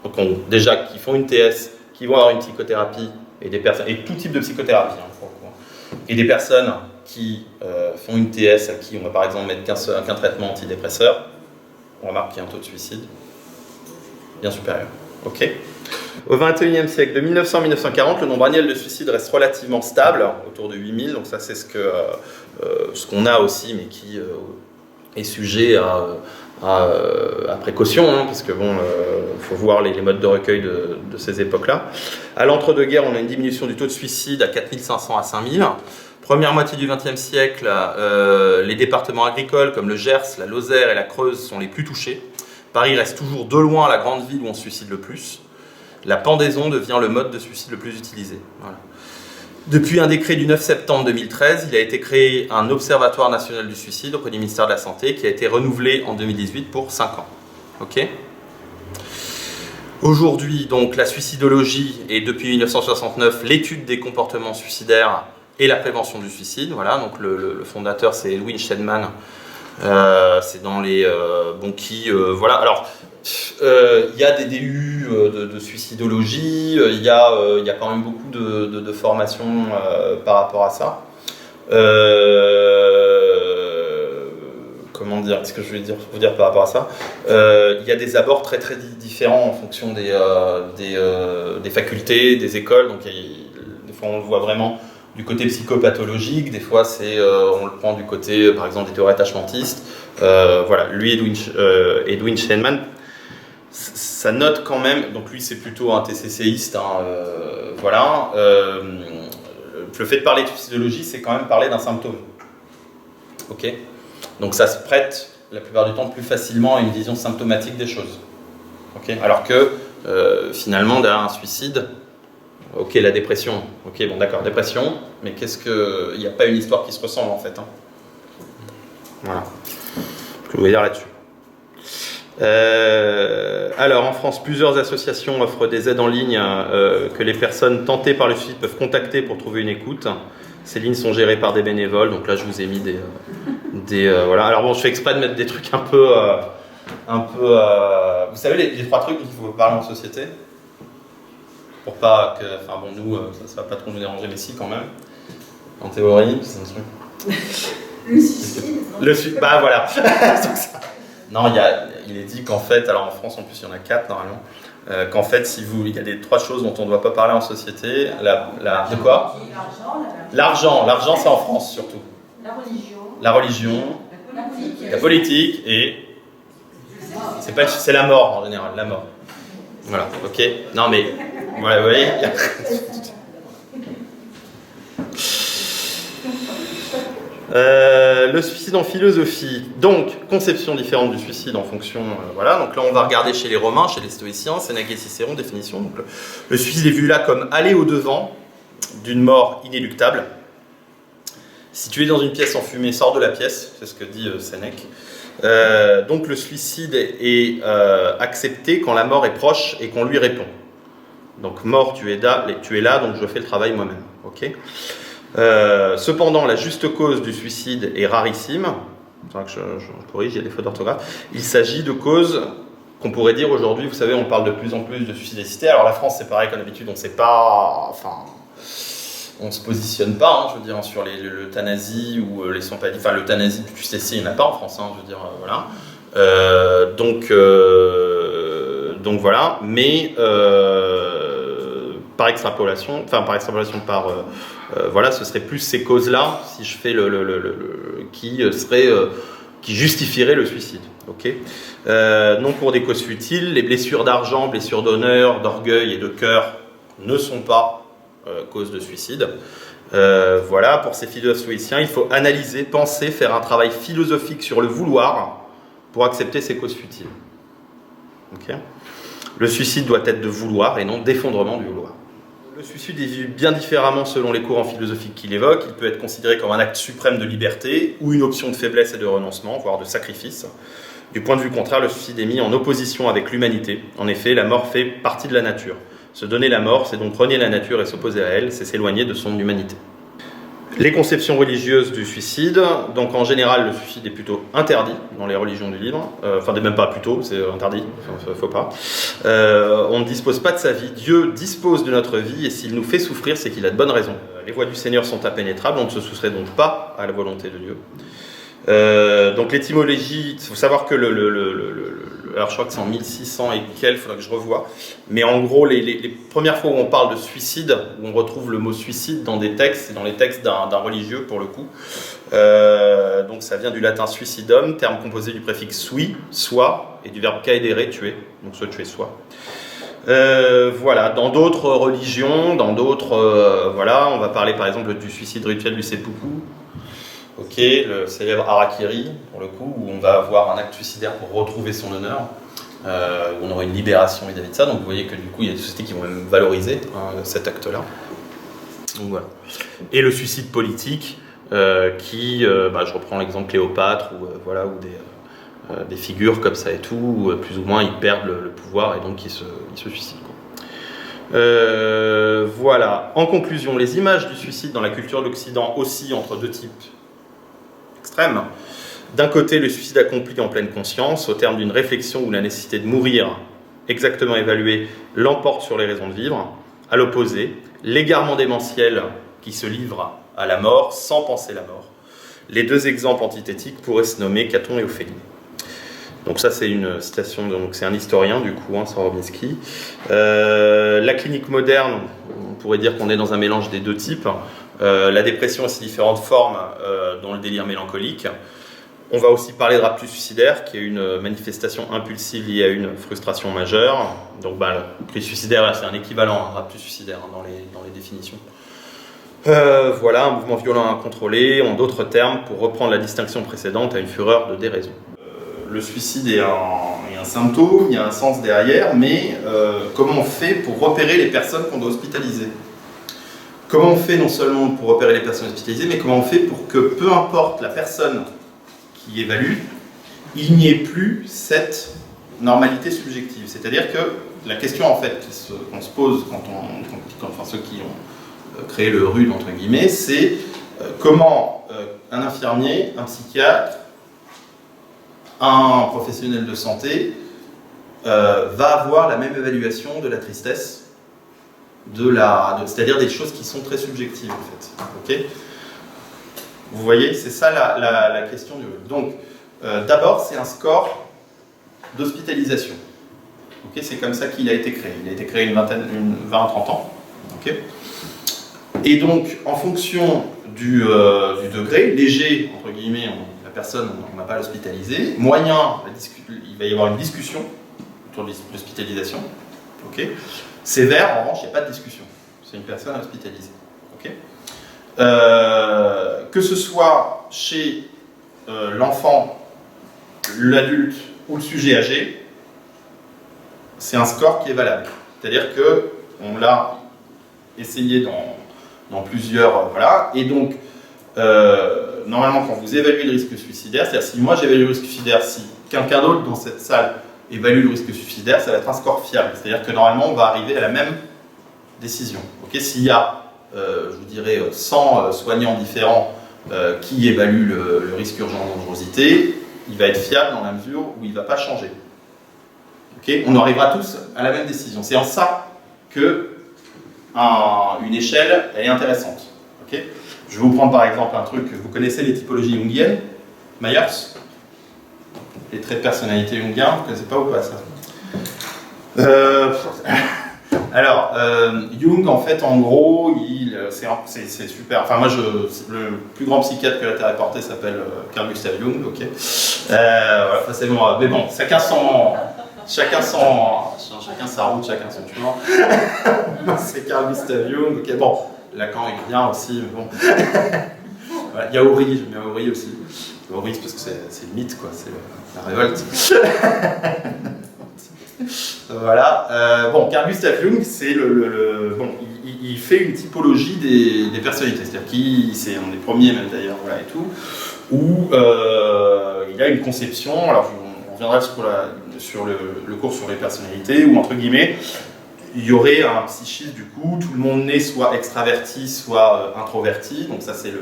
qui font une TS, qui vont avoir une psychothérapie, et tout type de psychothérapie, hein, et des personnes qui font une TS à qui on va par exemple mettre qu'un traitement antidépresseur, on remarque qu'il y a un taux de suicide bien supérieur. Ok. Au XXIe siècle, de 1900 à 1940, le nombre annuel de suicides reste relativement stable, autour de 8000, donc ça c'est ce qu'on a aussi, mais qui est sujet à précaution, hein, parce que bon, faut voir les modes de recueil de ces époques-là. À l'entre-deux-guerres, on a une diminution du taux de suicide à 4500 à 5000. Première moitié du XXe siècle, les départements agricoles comme le Gers, la Lozère et la Creuse sont les plus touchés. Paris reste toujours de loin la grande ville où on se suicide le plus. La pendaison devient le mode de suicide le plus utilisé. Voilà. Depuis un décret du 9 septembre 2013, il a été créé un observatoire national du suicide auprès du ministère de la Santé qui a été renouvelé en 2018 pour 5 ans. Ok ? Aujourd'hui, donc, la suicidologie est depuis 1969 l'étude des comportements suicidaires et la prévention du suicide. Voilà, donc le fondateur c'est Edwin Shedman. C'est dans les voilà. Alors il y a des DU de suicidologie, il y a quand même beaucoup de formations par rapport à ça. Comment dire, qu'est-ce que je vais vous dire par rapport à ça, il y a des abords très très différents en fonction des facultés, des écoles. Donc des fois on le voit vraiment du côté psychopathologique, des fois on le prend du côté par exemple des théories attachmentistes. Voilà, lui Edwin Shedman, ça note quand même, donc lui c'est plutôt un TCCiste, hein, voilà. Le fait de parler de suicidologie, c'est quand même parler d'un symptôme. Ok ? Donc ça se prête la plupart du temps plus facilement à une vision symptomatique des choses. Okay ? Alors que finalement derrière un suicide, ok, la dépression, ok, bon d'accord, dépression, mais il n'y a pas une histoire qui se ressemble en fait. Hein. Voilà. Ce que je voulais dire là-dessus. Alors en France, plusieurs associations offrent des aides en ligne que les personnes tentées par le suicide peuvent contacter pour trouver une écoute. Ces lignes sont gérées par des bénévoles, donc là je vous ai mis voilà. Alors bon, je fais exprès de mettre des trucs un peu vous savez les 3 trucs qu'il faut parler en société pour pas que, enfin bon, nous ça va pas trop nous déranger, mais si quand même. En théorie, c'est un truc. Le suicide. Bah voilà. Non, il est dit qu'en fait, alors en France en plus il y en a 4 normalement, qu'en fait il y a des 3 choses dont on ne doit pas parler en société. De quoi ? L'argent c'est en France surtout. La religion, la politique et c'est la mort en général, la mort. Voilà, ok. Non mais voilà, vous voyez. Le suicide en philosophie. Donc, conception différente du suicide en fonction. Voilà. Donc là, on va regarder chez les Romains, chez les Stoïciens, Sénèque et Cicéron, définition. Donc, le suicide est vu là comme aller au-devant d'une mort inéluctable. Si tu es dans une pièce enfumée, sors de la pièce, c'est ce que dit Sénèque. Donc le suicide est accepté quand la mort est proche et qu'on lui répond. Donc mort, tu es là, donc je fais le travail moi-même. Okay. Cependant, la juste cause du suicide est rarissime. C'est vrai que je corrige, il y a des fautes d'orthographe. Il s'agit de causes qu'on pourrait dire aujourd'hui, vous savez, on parle de plus en plus de suicide assisté. Alors la France, c'est pareil, comme d'habitude, on ne sait pas... Enfin, on se positionne pas, hein, je veux dire, sur l'euthanasie ou les sans-papiers. Enfin, l'euthanasie, tu sais, il n'y en a pas en France, hein, je veux dire, voilà. Donc voilà, mais par extrapolation, voilà, ce serait plus ces causes-là, si je fais qui justifieraient le suicide. Ok. Non pour des causes futiles, les blessures d'argent, blessures d'honneur, d'orgueil et de cœur ne sont pas cause de suicide. Voilà, pour ces philosophes stoïciens, il faut analyser, penser, faire un travail philosophique sur le vouloir pour accepter ces causes futiles. Okay. Le suicide doit être de vouloir et non d'effondrement du vouloir. Le suicide est vu bien différemment selon les courants philosophiques qu'il évoque. Il peut être considéré comme un acte suprême de liberté ou une option de faiblesse et de renoncement, voire de sacrifice. Du point de vue contraire, le suicide est mis en opposition avec l'humanité. En effet, la mort fait partie de la nature. Se donner la mort, c'est donc renier la nature et s'opposer à elle, c'est s'éloigner de son humanité. Les conceptions religieuses du suicide, donc en général le suicide est plutôt interdit dans les religions du livre, même pas plutôt, c'est interdit, faut pas. On ne dispose pas de sa vie, Dieu dispose de notre vie et s'il nous fait souffrir, c'est qu'il a de bonnes raisons. Les voies du Seigneur sont impénétrables, on ne se soustrait donc pas à la volonté de Dieu. Donc l'étymologie, il faut savoir que le alors je crois que c'est en 1600 et quelques, il faudra que je revoie. Mais en gros, les premières fois où on parle de suicide, où on retrouve le mot suicide dans des textes, c'est dans les textes d'un religieux pour le coup. Donc ça vient du latin suicidum, terme composé du préfixe sui, soit, et du verbe caedere, tuer, donc se tuer soi. Voilà, dans d'autres religions, dans d'autres, voilà, on va parler par exemple du suicide rituel du seppuku. Ok, le célèbre harakiri, pour le coup, où on va avoir un acte suicidaire pour retrouver son honneur, où on aura une libération vis-à-vis de ça. Donc vous voyez que du coup, il y a des sociétés qui vont même valoriser cet acte-là. Donc voilà. Et le suicide politique, je reprends l'exemple Cléopâtre, ou des figures comme ça et tout, où plus ou moins ils perdent le pouvoir et donc ils se suicident. Voilà. En conclusion, les images du suicide dans la culture de l'Occident oscillent entre deux types extrêmes. D'un côté, le suicide accompli en pleine conscience, au terme d'une réflexion où la nécessité de mourir, exactement évaluée, l'emporte sur les raisons de vivre. À l'opposé, l'égarement démentiel qui se livre à la mort sans penser la mort. Les deux exemples antithétiques pourraient se nommer Caton et Ophélie. Donc ça, c'est une citation, donc c'est un historien du coup, Sorobinski. La clinique moderne, on pourrait dire qu'on est dans un mélange des deux types. La dépression a ses différentes formes, dont le délire mélancolique. On va aussi parler de raptus suicidaire, qui est une manifestation impulsive liée à une frustration majeure. Donc le cri suicidaire, c'est un équivalent à un raptus suicidaire dans les définitions. Voilà, un mouvement violent incontrôlé, en d'autres termes, pour reprendre la distinction précédente, à une fureur de déraison. Le suicide est un symptôme, il y a un sens derrière, mais comment on fait pour repérer les personnes qu'on doit hospitaliser ? Comment on fait non seulement pour repérer les personnes hospitalisées, mais comment on fait pour que, peu importe la personne qui évalue, il n'y ait plus cette normalité subjective. C'est-à-dire que la question en fait qu'on se pose quand ceux qui ont créé le RUD entre guillemets, c'est comment un infirmier, un psychiatre, un professionnel de santé va avoir la même évaluation de la tristesse, c'est-à-dire des choses qui sont très subjectives en fait. Okay, vous voyez, c'est ça la question du RUD. Donc, d'abord, c'est un score d'hospitalisation. Okay, c'est comme ça qu'il a été créé. Il a été créé une 20-30 ans. Okay, et donc, en fonction du degré, léger, entre guillemets, la personne, on ne va pas l'hospitaliser. Moyen, il va y avoir une discussion autour de l'hospitalisation. Okay. Sévère, en revanche, il n'y a pas de discussion. C'est une personne hospitalisée. Okay. Que ce soit chez l'enfant, l'adulte ou le sujet âgé, c'est un score qui est valable. C'est-à-dire qu'on l'a essayé dans plusieurs... voilà. Et donc, normalement, quand vous évaluez le risque suicidaire, c'est-à-dire si moi j'évalue le risque suicidaire, si quelqu'un d'autre dans cette salle évalue le risque suicidaire, ça va être un score fiable. C'est-à-dire que normalement, on va arriver à la même décision. Okay, s'il y a, je vous dirais, 100 soignants différents qui évaluent le risque urgent de dangerosité, il va être fiable dans la mesure où il ne va pas changer. Okay, on arrivera tous à la même décision. C'est en ça que une échelle elle est intéressante. Okay, je vais vous prendre par exemple un truc, vous connaissez les typologies jungiennes, Myers, les traits de personnalité jungiens, vous ne connaissez pas ou pas ça? Alors, Jung, en fait, en gros, c'est super. Enfin, moi, le plus grand psychiatre que la Terre ait porté s'appelle Carl Gustav Jung, ok. Voilà, forcément, mais bon, chacun sa route, chacun son chemin. C'est Carl Gustav Jung, ok. Bon, Lacan est bien aussi, mais bon. Voilà, il y a Horry, j'aime bien Horry aussi. Horry, parce que c'est le mythe, quoi, c'est la révolte. Voilà. Bon, Carl Gustav Jung, c'est bon, il fait une typologie des personnalités, c'est-à-dire c'est un des premiers même d'ailleurs, voilà et tout, où il a une conception. Alors, on reviendra sur le cours sur les personnalités, où entre guillemets, il y aurait un psychisme du coup, tout le monde naît soit extraverti, soit introverti, donc ça c'est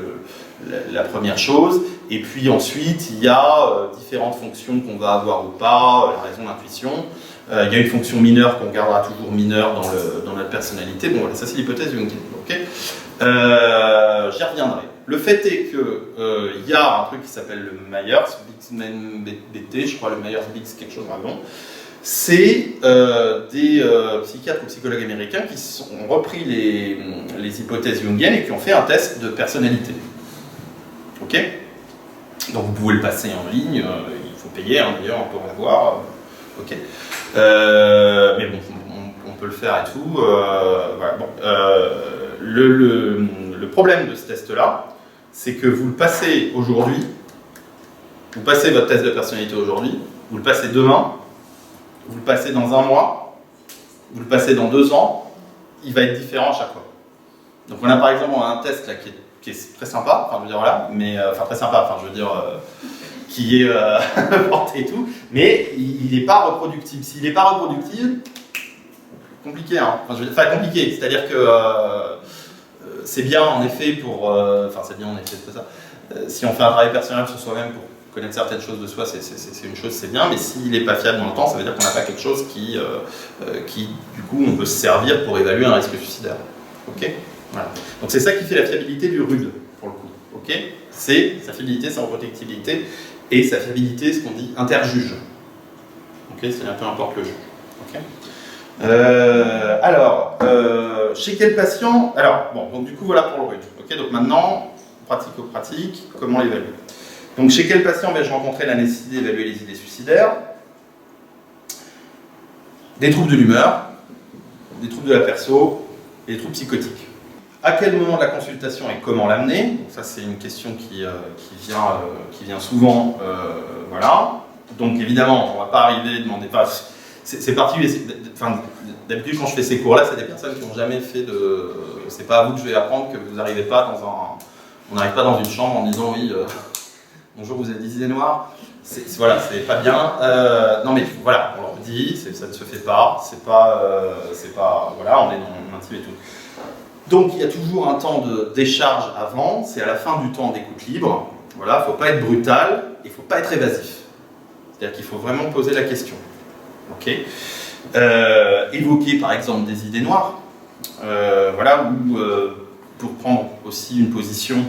la première chose. Et puis ensuite, il y a différentes fonctions qu'on va avoir ou pas, la raison, l'intuition. Il y a une fonction mineure qu'on gardera toujours mineure dans notre personnalité. Bon voilà, ça c'est l'hypothèse jungienne. Okay, j'y reviendrai. le fait est que y a un truc qui s'appelle le Myers-Briggs, je crois le Myers-Briggs quelque chose vraiment. C'est des psychiatres ou psychologues américains qui ont repris les hypothèses jungiennes et qui ont fait un test de personnalité. Ok? Donc vous pouvez le passer en ligne, il faut payer, hein, d'ailleurs on peut en avoir. Ok. Mais bon, on peut le faire et tout. Voilà, bon. Le problème de ce test-là, c'est que vous le passez aujourd'hui, vous passez votre test de personnalité aujourd'hui, vous le passez demain, vous le passez dans un mois, vous le passez dans 2 ans, il va être différent à chaque fois. Donc on a par exemple un test là, qui est très sympa, enfin je veux dire voilà, mais enfin très sympa, enfin je veux dire qui est porté et tout, mais il n'est pas reproductible. S'il n'est pas reproductible, compliqué, hein. Enfin, compliqué, c'est-à-dire que c'est bien en effet pour, enfin c'est bien en effet, c'est pas ça. Si on fait un travail personnel sur soi-même pour connaître certaines choses de soi, c'est une chose, c'est bien, mais s'il n'est pas fiable dans le temps, ça veut dire qu'on n'a pas quelque chose qui, du coup, on peut se servir pour évaluer un risque suicidaire. Ok ? Voilà. Donc c'est ça qui fait la fiabilité du RUD, pour le coup. Ok ? C'est sa fiabilité, sa reproductibilité, et sa fiabilité, ce qu'on dit interjuge. Ok ? C'est-à-dire peu importe le juge. Ok ? Alors, chez quel patient? Alors, bon, donc du coup, voilà pour le RUD. Ok ? Donc maintenant, pratico-pratique, comment l'évaluer? Donc chez quel patient vais-je rencontrer la nécessité d'évaluer les idées suicidaires? Des troubles de l'humeur, des troubles de la perso et des troubles psychotiques. À quel moment de la consultation et comment l'amener? Ça c'est une question qui vient souvent. Voilà. Donc évidemment, on ne va pas arriver, demander pas. C'est particulier. Enfin, d'habitude quand je fais ces cours-là, c'est des personnes qui n'ont jamais fait de. C'est pas à vous que je vais apprendre que vous n'arrivez pas dans un. On n'arrive pas dans une chambre en disant oui. Bonjour, vous avez des idées noires. Voilà, c'est pas bien. Non mais voilà, on leur dit, ça ne se fait pas. C'est pas, voilà, on est dans intime et tout. Donc il y a toujours un temps de décharge avant. C'est à la fin du temps d'écoute libre. Voilà, faut pas être brutal et faut pas être évasif. C'est-à-dire qu'il faut vraiment poser la question. Ok. Évoquer par exemple des idées noires. Voilà, ou pour prendre aussi une position.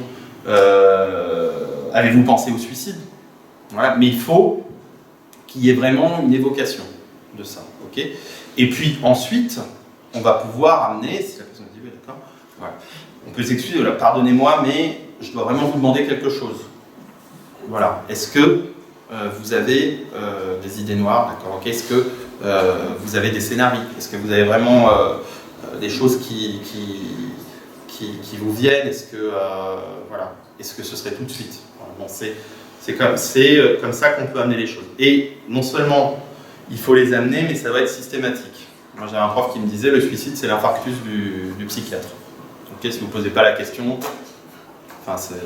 Avez-vous pensé au suicide? Voilà, mais il faut qu'il y ait vraiment une évocation de ça. Okay, et puis ensuite, on va pouvoir amener, si la personne dit oui, d'accord, voilà. On peut s'excuser, pardonnez-moi, mais je dois vraiment vous demander quelque chose. Voilà, est-ce que vous avez des idées noires, d'accord, okay, est-ce que vous avez des scénarios? Est-ce que vous avez vraiment des choses qui vous viennent? Est-ce que, voilà, est-ce que ce serait tout de suite? Bon, c'est comme ça qu'on peut amener les choses. Et non seulement il faut les amener, mais ça va être systématique. Moi j'ai un prof qui me disait le suicide c'est l'infarctus du psychiatre. Okay, si vous ne posez pas la question, enfin, ça ne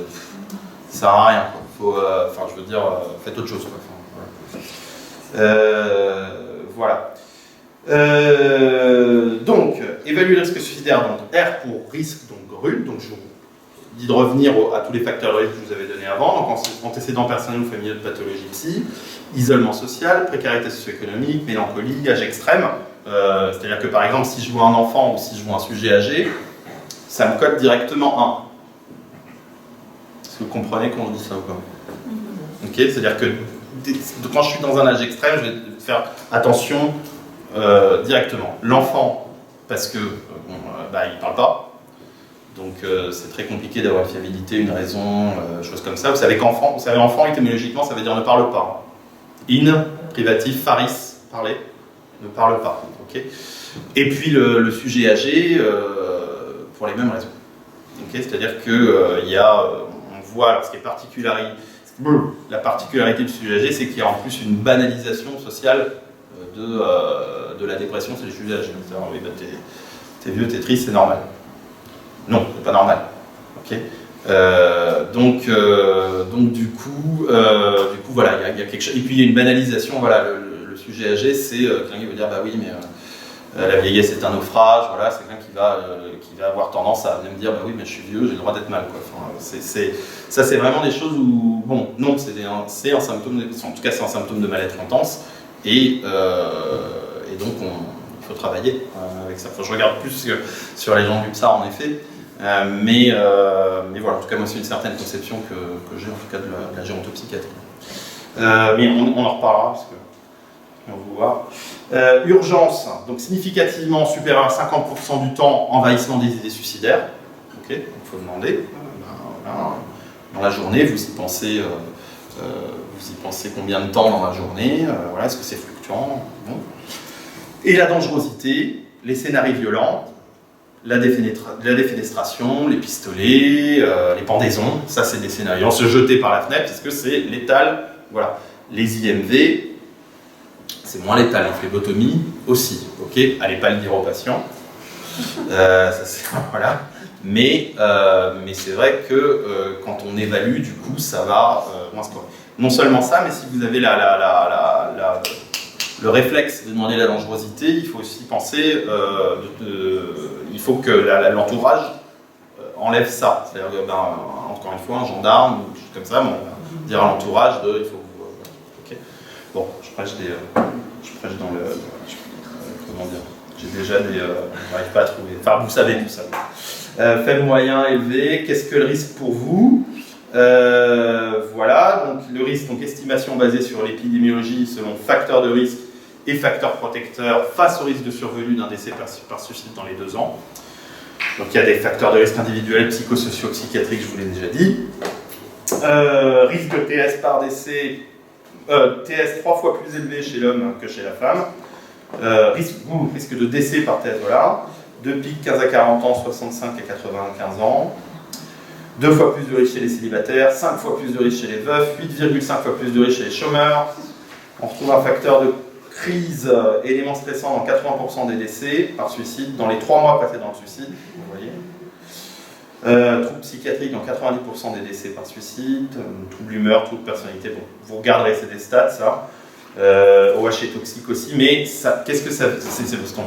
sert à rien. Faut, enfin, je veux dire, faites autre chose. Quoi. Enfin, voilà. Donc, évaluer le risque suicidaire, donc R pour risque, donc RUD, donc je vous dis de revenir à tous les facteurs de risque que je vous avais donnés avant, donc antécédents personnels ou familiaux de pathologie psy, isolement social, précarité socio-économique, mélancolie, âge extrême, c'est-à-dire que par exemple si je vois un enfant ou si je vois un sujet âgé, ça me code directement 1. Est-ce que vous comprenez quand je dis ça ou pas? Ok, c'est-à-dire que quand je suis dans un âge extrême, je vais faire attention directement. L'enfant, parce que il ne parle pas, donc c'est très compliqué d'avoir une fiabilité, une raison, choses comme ça. Vous savez enfant, étymologiquement, ça veut dire ne parle pas. In, privatif, faris, parler, ne parle pas. Okay, et puis le sujet âgé, pour les mêmes raisons. Okay, c'est-à-dire que on voit, alors, ce qui est la particularité du sujet âgé, c'est qu'il y a en plus une banalisation sociale de la dépression, c'est les sujets âgés. C'est-à-dire, oui, t'es vieux, t'es triste, c'est normal. Non, c'est pas normal. Okay, donc du coup, voilà, il y a quelque chose. Et puis il y a une banalisation. Voilà, le sujet âgé, c'est quelqu'un qui veut dire bah oui, mais la vieillesse est un naufrage. Voilà, c'est quelqu'un qui va avoir tendance à venir me dire bah oui, mais je suis vieux, j'ai le droit d'être mal. Quoi. Enfin, ça, c'est vraiment des choses où bon, non, c'est un symptôme. En tout cas, c'est un symptôme de mal-être intense. Et donc il faut travailler avec ça. Enfin, je regarde plus sur les gens du PSA en effet. Mais voilà, en tout cas, moi, c'est une certaine conception que j'ai, en tout cas, de la gérontopsychiatrie. Mais on en reparlera, parce que on va voir. Urgence, donc significativement supérieure à 50% du temps, envahissement des idées suicidaires. Ok, il faut demander. Dans la journée, vous y pensez combien de temps dans la journée, voilà, est-ce que c'est fluctuant, bon. Et la dangerosité, les scénarios violents, la défenestration, les pistolets, les pendaisons, ça c'est des scénarios. Se jeter par la fenêtre, parce que c'est létal, voilà. Les IMV, c'est moins létal, les phlébotomies aussi, ok. Allez pas le dire aux patients, ça c'est, voilà. Mais c'est vrai que quand on évalue, du coup, ça va moins scorer. Non seulement ça, mais si vous avez le réflexe de demander la dangerosité, il faut aussi penser, il faut que l'entourage enlève ça. C'est-à-dire, encore une fois, un gendarme ou quelque chose comme ça, bon, on va dire à l'entourage il faut. Okay. Bon, je prêche dans le. Comment dire? J'ai déjà des. Je n'arrive pas à trouver. Enfin, vous savez tout ça. Faible, moyen, élevé. Qu'est-ce que le risque pour vous? Voilà, donc le risque, donc estimation basée sur l'épidémiologie selon facteurs de risque et facteurs protecteurs face au risque de survenue d'un décès par suicide dans les 2 ans. Donc il y a des facteurs de risque individuels, psychosociaux, psychiatriques, je vous l'ai déjà dit. Risque de TS par décès, TS 3 fois plus élevé chez l'homme que chez la femme. Risque de décès par TS, voilà. 2 pics 15 à 40 ans, 65 à 95 ans. 2 fois plus de risques chez les célibataires, 5 fois plus de risques chez les veufs, 8,5 fois plus de risques chez les chômeurs. On retrouve un facteur de crise, élément stressant dans 80% des décès par suicide, dans les 3 mois précédant le suicide, vous voyez. Troubles psychiatriques dans 90% des décès par suicide, troubles d'humeur, troubles de personnalité, bon, vous regarderez, c'est des stats, ça. OH est toxique aussi, mais qu'est-ce que ça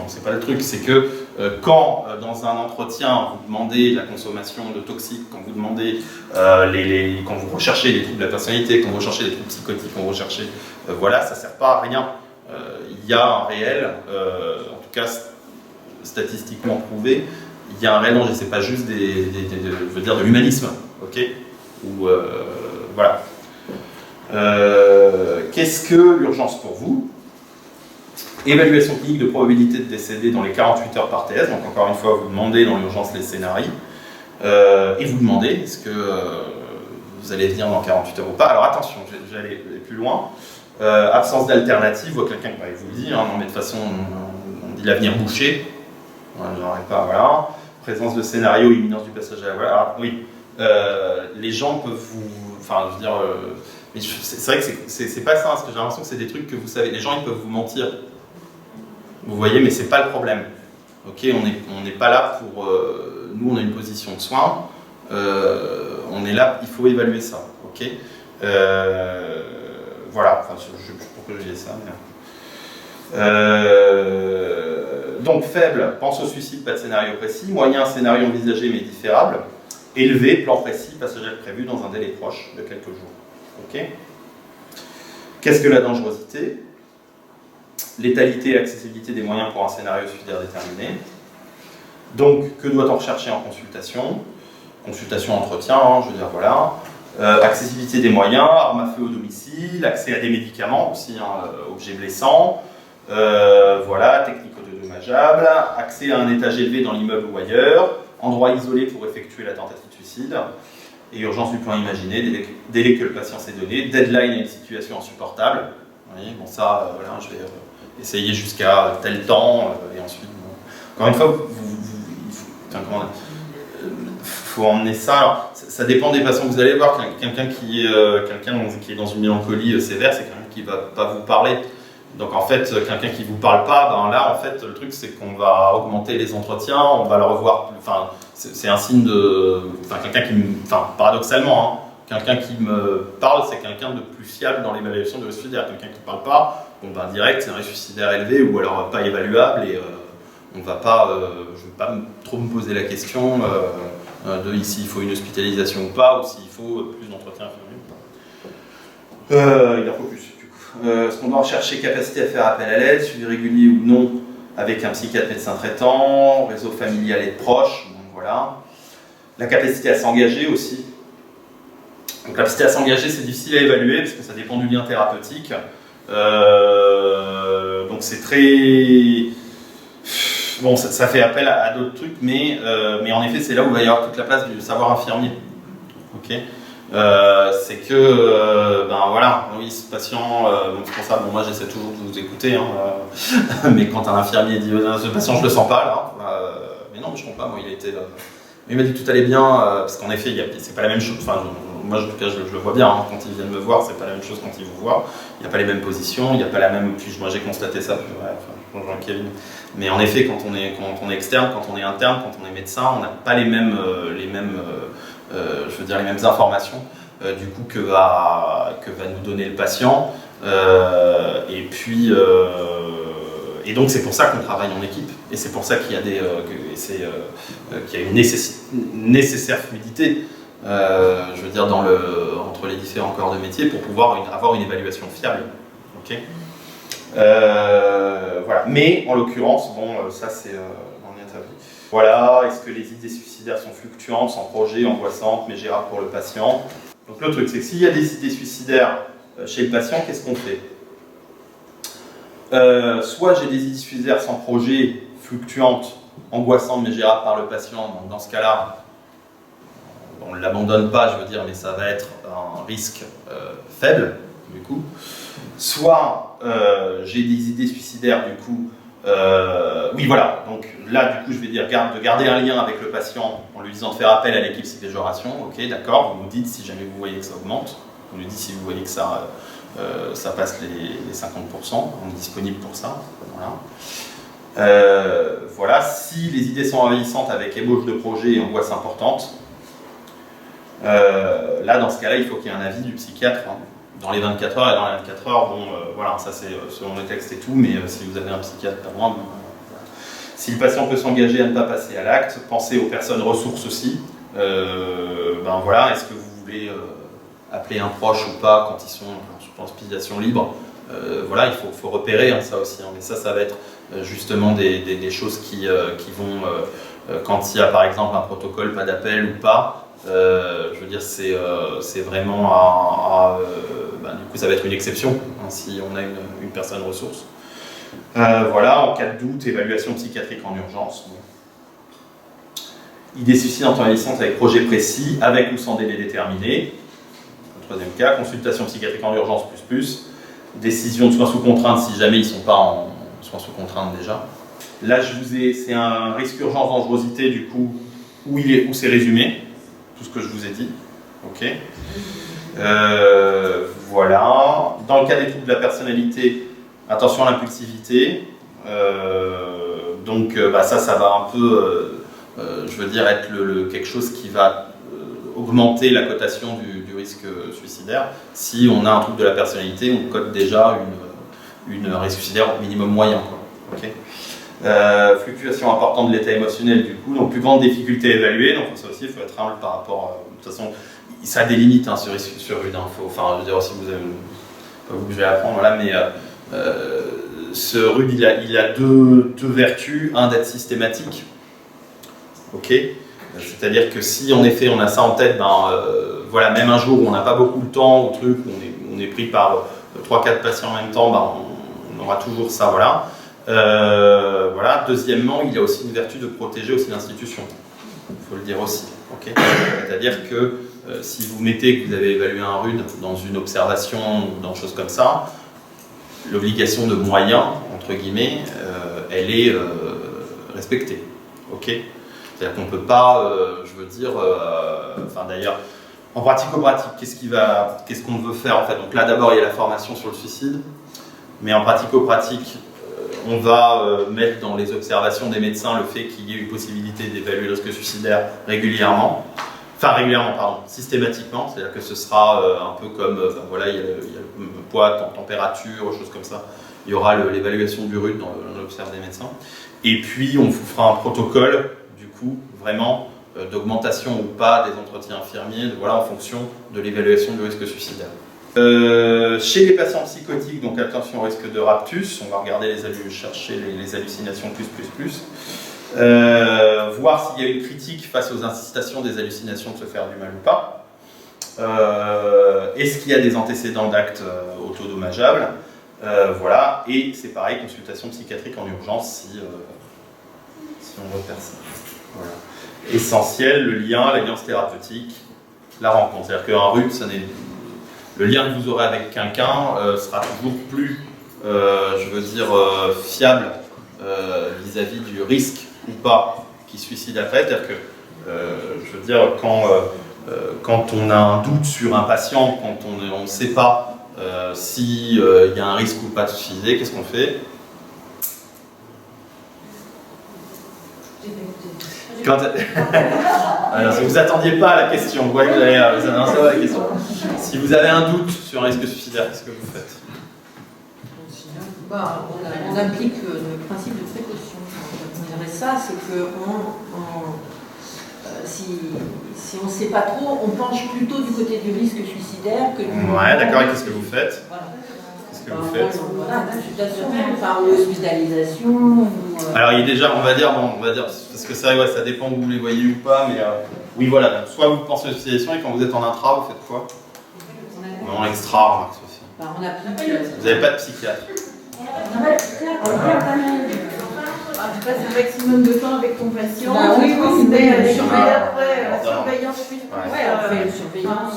c'est pas le truc, c'est que quand dans un entretien vous demandez la consommation de toxiques, quand vous demandez quand vous recherchez les troubles de la personnalité, quand vous recherchez les troubles psychotiques, quand vous recherchez voilà, ça sert pas à rien. Il y a un réel, en tout cas statistiquement prouvé, il y a un réel danger, c'est pas juste je veux dire de l'humanisme, ok, ou voilà. Qu'est-ce que l'urgence pour vous? Évaluation clinique de probabilité de décéder dans les 48 heures par TS. Donc encore une fois, vous demandez dans l'urgence les scénarios. Et vous demandez, est-ce que vous allez venir dans 48 heures ou pas? Alors attention, je vais aller plus loin. Absence d'alternative, quelqu'un qui vous le dit, non mais de toute façon, on dit l'avenir bouché. J'en pas, voilà. Présence de scénario, imminence du passage à la voie. Alors oui, les gens peuvent vous... Enfin, je veux dire... mais c'est vrai que c'est pas ça, parce que j'ai l'impression que c'est des trucs que vous savez. Les gens, ils peuvent vous mentir. Vous voyez, mais c'est pas le problème. Ok, on n'est pas là pour... nous, on a une position de soin. On est là, il faut évaluer ça. Ok. Voilà, enfin, je sais plus pourquoi je dis ça. Mais... donc, faible, pense au suicide, pas de scénario précis. Moyen, scénario envisagé mais différable. Élevé, plan précis, passage prévu dans un délai proche de quelques jours. Ok. Qu'est-ce que la dangerosité? Létalité et accessibilité des moyens pour un scénario suicidaire déterminé. Donc, que doit-on rechercher en consultation? Consultation, entretien, je veux dire, voilà. Accessibilité des moyens, armes à feu au domicile, accès à des médicaments aussi, objets blessants, voilà, technique autodommageable, accès à un étage élevé dans l'immeuble ou ailleurs, endroit isolé pour effectuer la tentative de suicide, et urgence du plan imaginé, délai que le patient s'est donné, deadline à une situation insupportable. Vous voyez, bon ça, voilà, je vais essayer jusqu'à tel temps, et ensuite, bon. Encore une fois, faut emmener ça. Alors, ça dépend des patients que vous allez voir. Quelqu'un qui est dans une mélancolie sévère, c'est quelqu'un qui va pas vous parler. Donc en fait, quelqu'un qui vous parle pas, là en fait, le truc c'est qu'on va augmenter les entretiens, on va le revoir. Enfin, c'est un signe de, paradoxalement, quelqu'un qui me parle, c'est quelqu'un de plus fiable dans l'évaluation de risque suicidaire. Quelqu'un qui ne parle pas, direct, c'est un risque suicidaire élevé ou alors pas évaluable et on va pas, je ne vais pas trop me poser la question de s'il faut une hospitalisation ou pas, ou s'il faut plus d'entretien infirmier ou pas. Il en faut plus, du coup. Est-ce qu'on doit rechercher capacité à faire appel à l'aide, suivi régulier ou non, avec un psychiatre médecin traitant, réseau familial et de proches, donc voilà. La capacité à s'engager aussi. Donc, la capacité à s'engager, c'est difficile à évaluer parce que ça dépend du lien thérapeutique. Donc c'est très... Bon, ça fait appel à d'autres trucs, mais en effet, c'est là où il va y avoir toute la place du savoir infirmier. Ok. C'est que, ben voilà, oui, ce patient, c'est pour ça, bon, moi j'essaie toujours de vous écouter, hein, mais quand un infirmier dit ce patient je le sens pas là, mais non, mais je comprends pas, moi il a été. Il m'a dit que tout allait bien, parce qu'en effet, c'est pas la même chose. Enfin, moi, en tout cas, je le vois bien, hein, quand ils viennent me voir, c'est pas la même chose quand ils vous voient. Il n'y a pas les mêmes positions, il n'y a pas la même. Puis moi, j'ai constaté ça, puis, ouais, enfin, Jean-Kevin. Mais en effet, quand on est externe, quand on est interne, quand on est médecin, on n'a pas les mêmes informations, du coup, que va nous donner le patient. Et donc c'est pour ça qu'on travaille en équipe, et c'est pour ça qu'il y a qu'il y a une nécessaire fluidité, je veux dire, entre les différents corps de métier pour pouvoir avoir une évaluation fiable. Okay. Voilà. Mais en l'occurrence, bon, ça c'est en interview. Voilà, est-ce que les idées suicidaires sont fluctuantes, sans projet, angoissantes, mais gérables pour le patient? Donc le truc, c'est que s'il y a des idées suicidaires chez le patient, qu'est-ce qu'on fait? Soit j'ai des idées suicidaires sans projet, fluctuantes, angoissantes, mais gérables par le patient. Donc dans ce cas-là, on ne l'abandonne pas, je veux dire, mais ça va être un risque faible, du coup. Soit j'ai des idées suicidaires, du coup, oui, voilà. Donc là, du coup, je vais dire de garder un lien avec le patient en lui disant de faire appel à l'équipe psychopéjoration. Ok, d'accord. Vous nous dites si jamais vous voyez que ça augmente. Vous nous dites si vous voyez que ça passe les 50%. On est disponible pour ça. Voilà. Voilà. Si les idées sont envahissantes avec ébauche de projet et angoisse importante, là, dans ce cas-là, il faut qu'il y ait un avis du psychiatre. Hein. Dans les 24 heures, et dans les 24 heures, bon, voilà, ça c'est selon le texte et tout, mais si vous avez un psychiatre pas loin, voilà. Si le patient peut s'engager à ne pas passer à l'acte, pensez aux personnes ressources aussi. Ben voilà, est-ce que vous voulez appeler un proche ou pas quand ils sont en hospitalisation libre? Voilà, il faut repérer hein, ça aussi, hein, mais ça va être justement des choses qui vont, quand il y a par exemple un protocole, pas d'appel ou pas. Je veux dire, c'est vraiment du coup, ça va être une exception hein, si on a une personne ressource. Voilà, en cas de doute, évaluation psychiatrique en urgence. Bon. Idée suicide en temps licence avec projet précis, avec ou sans délai déterminé. Le troisième cas, consultation psychiatrique en urgence plus. Décision de soins sous contrainte si jamais ils ne sont pas en soins sous contrainte déjà. Là, c'est un risque urgence dangerosité du coup où c'est résumé. Tout ce que je vous ai dit. Ok. Voilà. Dans le cas des troubles de la personnalité, attention à l'impulsivité. Donc, ça va un peu, je veux dire, être quelque chose qui va augmenter la cotation du risque suicidaire. Si on a un trouble de la personnalité, on cote déjà une risque suicidaire au minimum moyen. Quoi. Okay. Fluctuation importante de l'état émotionnel du coup, donc plus grande difficulté à évaluer, donc ça aussi il faut être humble par rapport, de toute façon ça a des limites hein, sur RUD, hein, enfin je veux dire si vous avez, pas vous que je vais apprendre, voilà, mais ce RUD il a deux vertus, un d'être systématique, ok, c'est-à-dire que si en effet on a ça en tête, voilà, même un jour où on n'a pas beaucoup de temps, ou truc, on est pris par 3-4 patients en même temps, on aura toujours ça, voilà. Voilà. Deuxièmement, il a aussi une vertu de protéger aussi l'institution. Il faut le dire aussi. Okay, c'est-à-dire que si vous mettez que vous avez évalué un RUD dans une observation ou dans des choses comme ça, l'obligation de moyens, entre guillemets, elle est respectée. Okay, c'est-à-dire qu'on ne peut pas, je veux dire, enfin d'ailleurs, en pratico-pratique, qu'est-ce qu'on veut faire en fait? Donc là d'abord il y a la formation sur le suicide, mais en pratico-pratique, on va mettre dans les observations des médecins le fait qu'il y ait une possibilité d'évaluer le risque suicidaire systématiquement, c'est-à-dire que ce sera un peu comme, voilà, il y a le poids, température, choses comme ça. Il y aura l'évaluation du RUD dans l'observe des médecins. Et puis on vous fera un protocole, du coup, vraiment, d'augmentation ou pas des entretiens infirmiers, voilà, en fonction de l'évaluation du risque suicidaire. Chez les patients psychotiques, donc attention au risque de raptus, on va regarder chercher les hallucinations plus. Voir s'il y a une critique face aux incitations des hallucinations de se faire du mal ou pas. Est-ce qu'il y a des antécédents d'actes autodommageables, voilà, et c'est pareil, consultation psychiatrique en urgence si on repère ça. Voilà. Essentiel, le lien, l'alliance thérapeutique, la rencontre. C'est-à-dire qu'un RUT, le lien que vous aurez avec quelqu'un sera toujours plus, fiable vis-à-vis du risque ou pas qui suicide après. C'est-à-dire que, quand on a un doute sur un patient, quand on ne sait pas s'il y a un risque ou pas de suicider, qu'est-ce qu'on fait? Alors, si vous n'attendiez pas à la question, vous voyez que vous allez annoncer la question. Si vous avez un doute sur un risque suicidaire, qu'est-ce que vous faites? On applique le principe de précaution. On dirait ça, c'est que si on ne sait pas trop, on penche plutôt du côté du risque suicidaire que du... Ouais, d'accord, et qu'est-ce que vous faites? Voilà. Qu'est-ce que vous faites? Voilà, consultation, hospitalisation. Alors, il est déjà, on va dire, parce que ça, ouais, ça dépend où vous les voyez ou pas, mais oui, voilà, donc, soit vous pensez à l'hospitalisation et quand vous êtes en intra, vous faites quoi? En extra, remarque aussi. On applique. Vous n'avez pas de psychiatre? Tu passes un maximum de temps avec ton patient. Oui, surveille après, surveillance plus. Ouais, on fait une surveillance.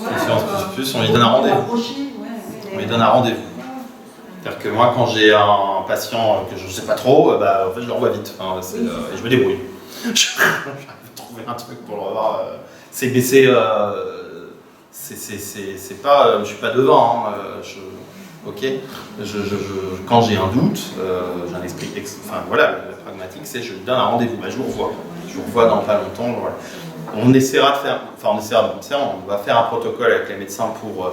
Plus, on lui donne un rendez-vous. On lui donne un rendez-vous. C'est-à-dire que moi, quand j'ai un patient que je ne sais pas trop, en fait, je le revois vite. Enfin, et je me débrouille. J'arrive à trouver un truc pour le revoir. C'est pas, je suis pas devant. Ok. Quand j'ai un doute, j'ai un esprit, voilà, la pragmatique, c'est je lui donne un rendez-vous. Je vous revois. Je vous revois dans pas longtemps. Voilà. On essaiera de faire, on va faire un protocole avec les médecins pour,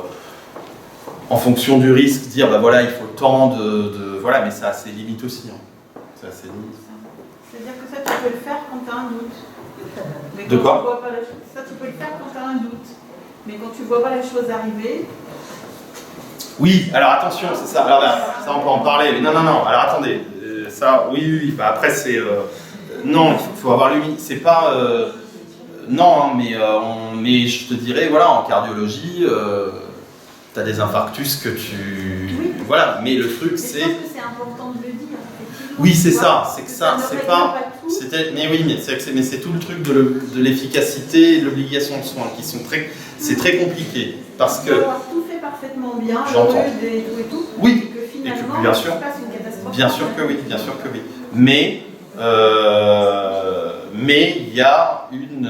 en fonction du risque, dire voilà, il faut le temps voilà, mais ça a ses limites aussi. Ça a ses limites. C'est-à-dire que ça, tu peux le faire quand tu as un doute. Mais de quoi? Ça, tu peux le faire quand tu as un doute. Mais quand tu ne vois pas la chose arriver. Oui, alors attention, c'est ça. Alors, ça, on peut en parler. Mais non. Alors attendez. Ça, oui. Après, c'est. Non, il faut avoir l'humilité. C'est pas. Non, mais je te dirais, voilà, en cardiologie, tu as des infarctus que tu. Oui. Voilà, mais le truc, c'est. Je pense que c'est important de le dire. Oui, c'est ça. C'est que ça, ne c'est règle pas. tout. Mais oui, mais c'est tout le truc de l'efficacité, de l'obligation de soins qui sont très. C'est très compliqué. Parce que. Tu peux avoir tout fait parfaitement bien, j'entends. tout et tout. Oui. Et que finalement, bien sûr. il se passe une catastrophe. Bien sûr que oui. Mais il y a une,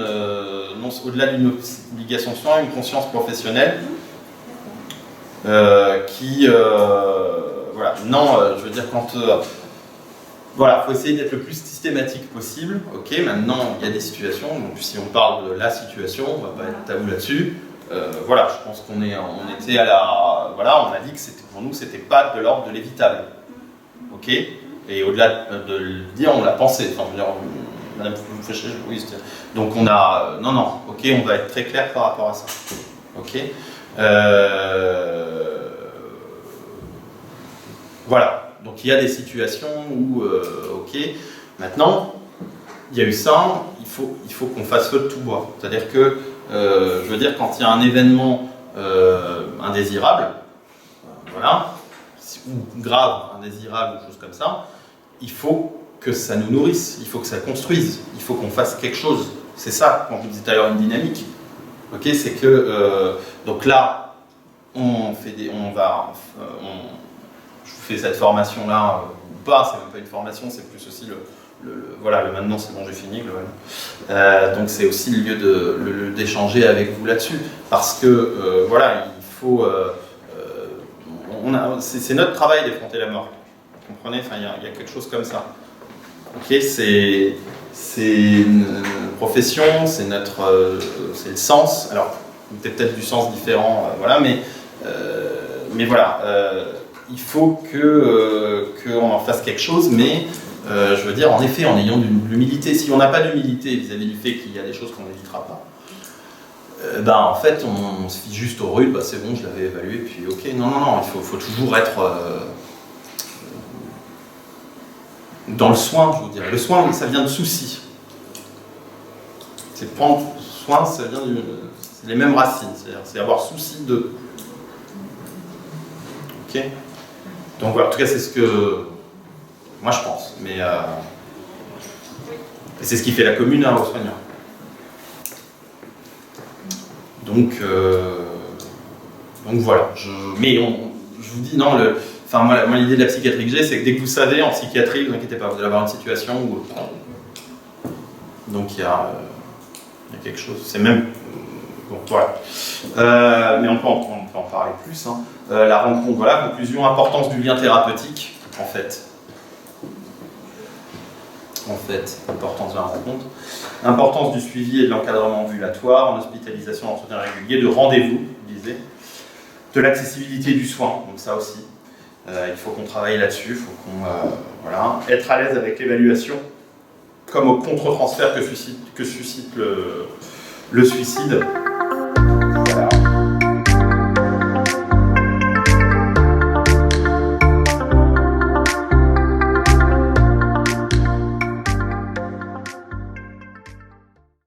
au-delà d'une obligation de soins, une conscience professionnelle qui, voilà, je veux dire voilà, faut essayer d'être le plus systématique possible. Ok, maintenant il y a des situations. Donc si on parle de la situation, on va pas être tabou là-dessus. Voilà, je pense qu'on était à la, voilà, on a dit que pour nous c'était pas de l'ordre de l'évitable. Ok. Et au-delà de le dire, on l'a pensé. Enfin, je veux dire, Madame Fouché, oui, c'était. Donc on a. Non, ok, on va être très clair par rapport à ça. Ok. Voilà. Donc il y a des situations où, ok. Maintenant, il y a eu ça, il faut qu'on fasse feu de tout bois. C'est-à-dire que, je veux dire, quand il y a un événement indésirable, voilà, ou grave, indésirable, ou chose comme ça, il faut que ça nous nourrisse, il faut que ça construise, il faut qu'on fasse quelque chose. C'est ça, quand je vous disais tout à l'heure, une dynamique. Ok, c'est que donc là, je vous fais cette formation là ou pas, c'est même pas une formation, c'est plus aussi voilà, le maintenant c'est bon, j'ai fini. Donc c'est aussi le lieu d'échanger avec vous là-dessus, parce que voilà, il faut. C'est notre travail d'effronter la mort. Vous comprenez? Enfin, il y a quelque chose comme ça. Ok, c'est une profession, c'est le sens. Alors, peut-être du sens différent, voilà, mais voilà, il faut qu'on en fasse quelque chose, mais je veux dire, en effet, en ayant de l'humilité. Si on n'a pas d'humilité vis-à-vis du fait qu'il y a des choses qu'on n'évitera pas, en fait, on se fie juste au rude, c'est bon, je l'avais évalué, puis ok. Non, il faut toujours être dans le soin, je vous dirais. Le soin, ça vient de souci. C'est prendre soin, ça vient c'est les mêmes racines, c'est avoir souci de. Ok. Donc voilà, en tout cas c'est ce que moi je pense, mais et c'est ce qui fait la commune aux soignants. Donc voilà, je vous dis non, moi l'idée de la psychiatrie que j'ai, c'est que dès que vous savez en psychiatrie, ne vous inquiétez pas, vous allez avoir une situation où donc il y a quelque chose, c'est même bon voilà, mais on peut en parler plus. Hein. La rencontre, voilà, conclusion, importance du lien thérapeutique en fait, importance de la rencontre, importance du suivi et de l'encadrement ambulatoire, en hospitalisation, entretien régulier, de rendez-vous, je disais, de l'accessibilité du soin, donc ça aussi, il faut qu'on travaille là-dessus, il faut qu'on voilà, être à l'aise avec l'évaluation, comme au contre-transfert que suscite le suicide.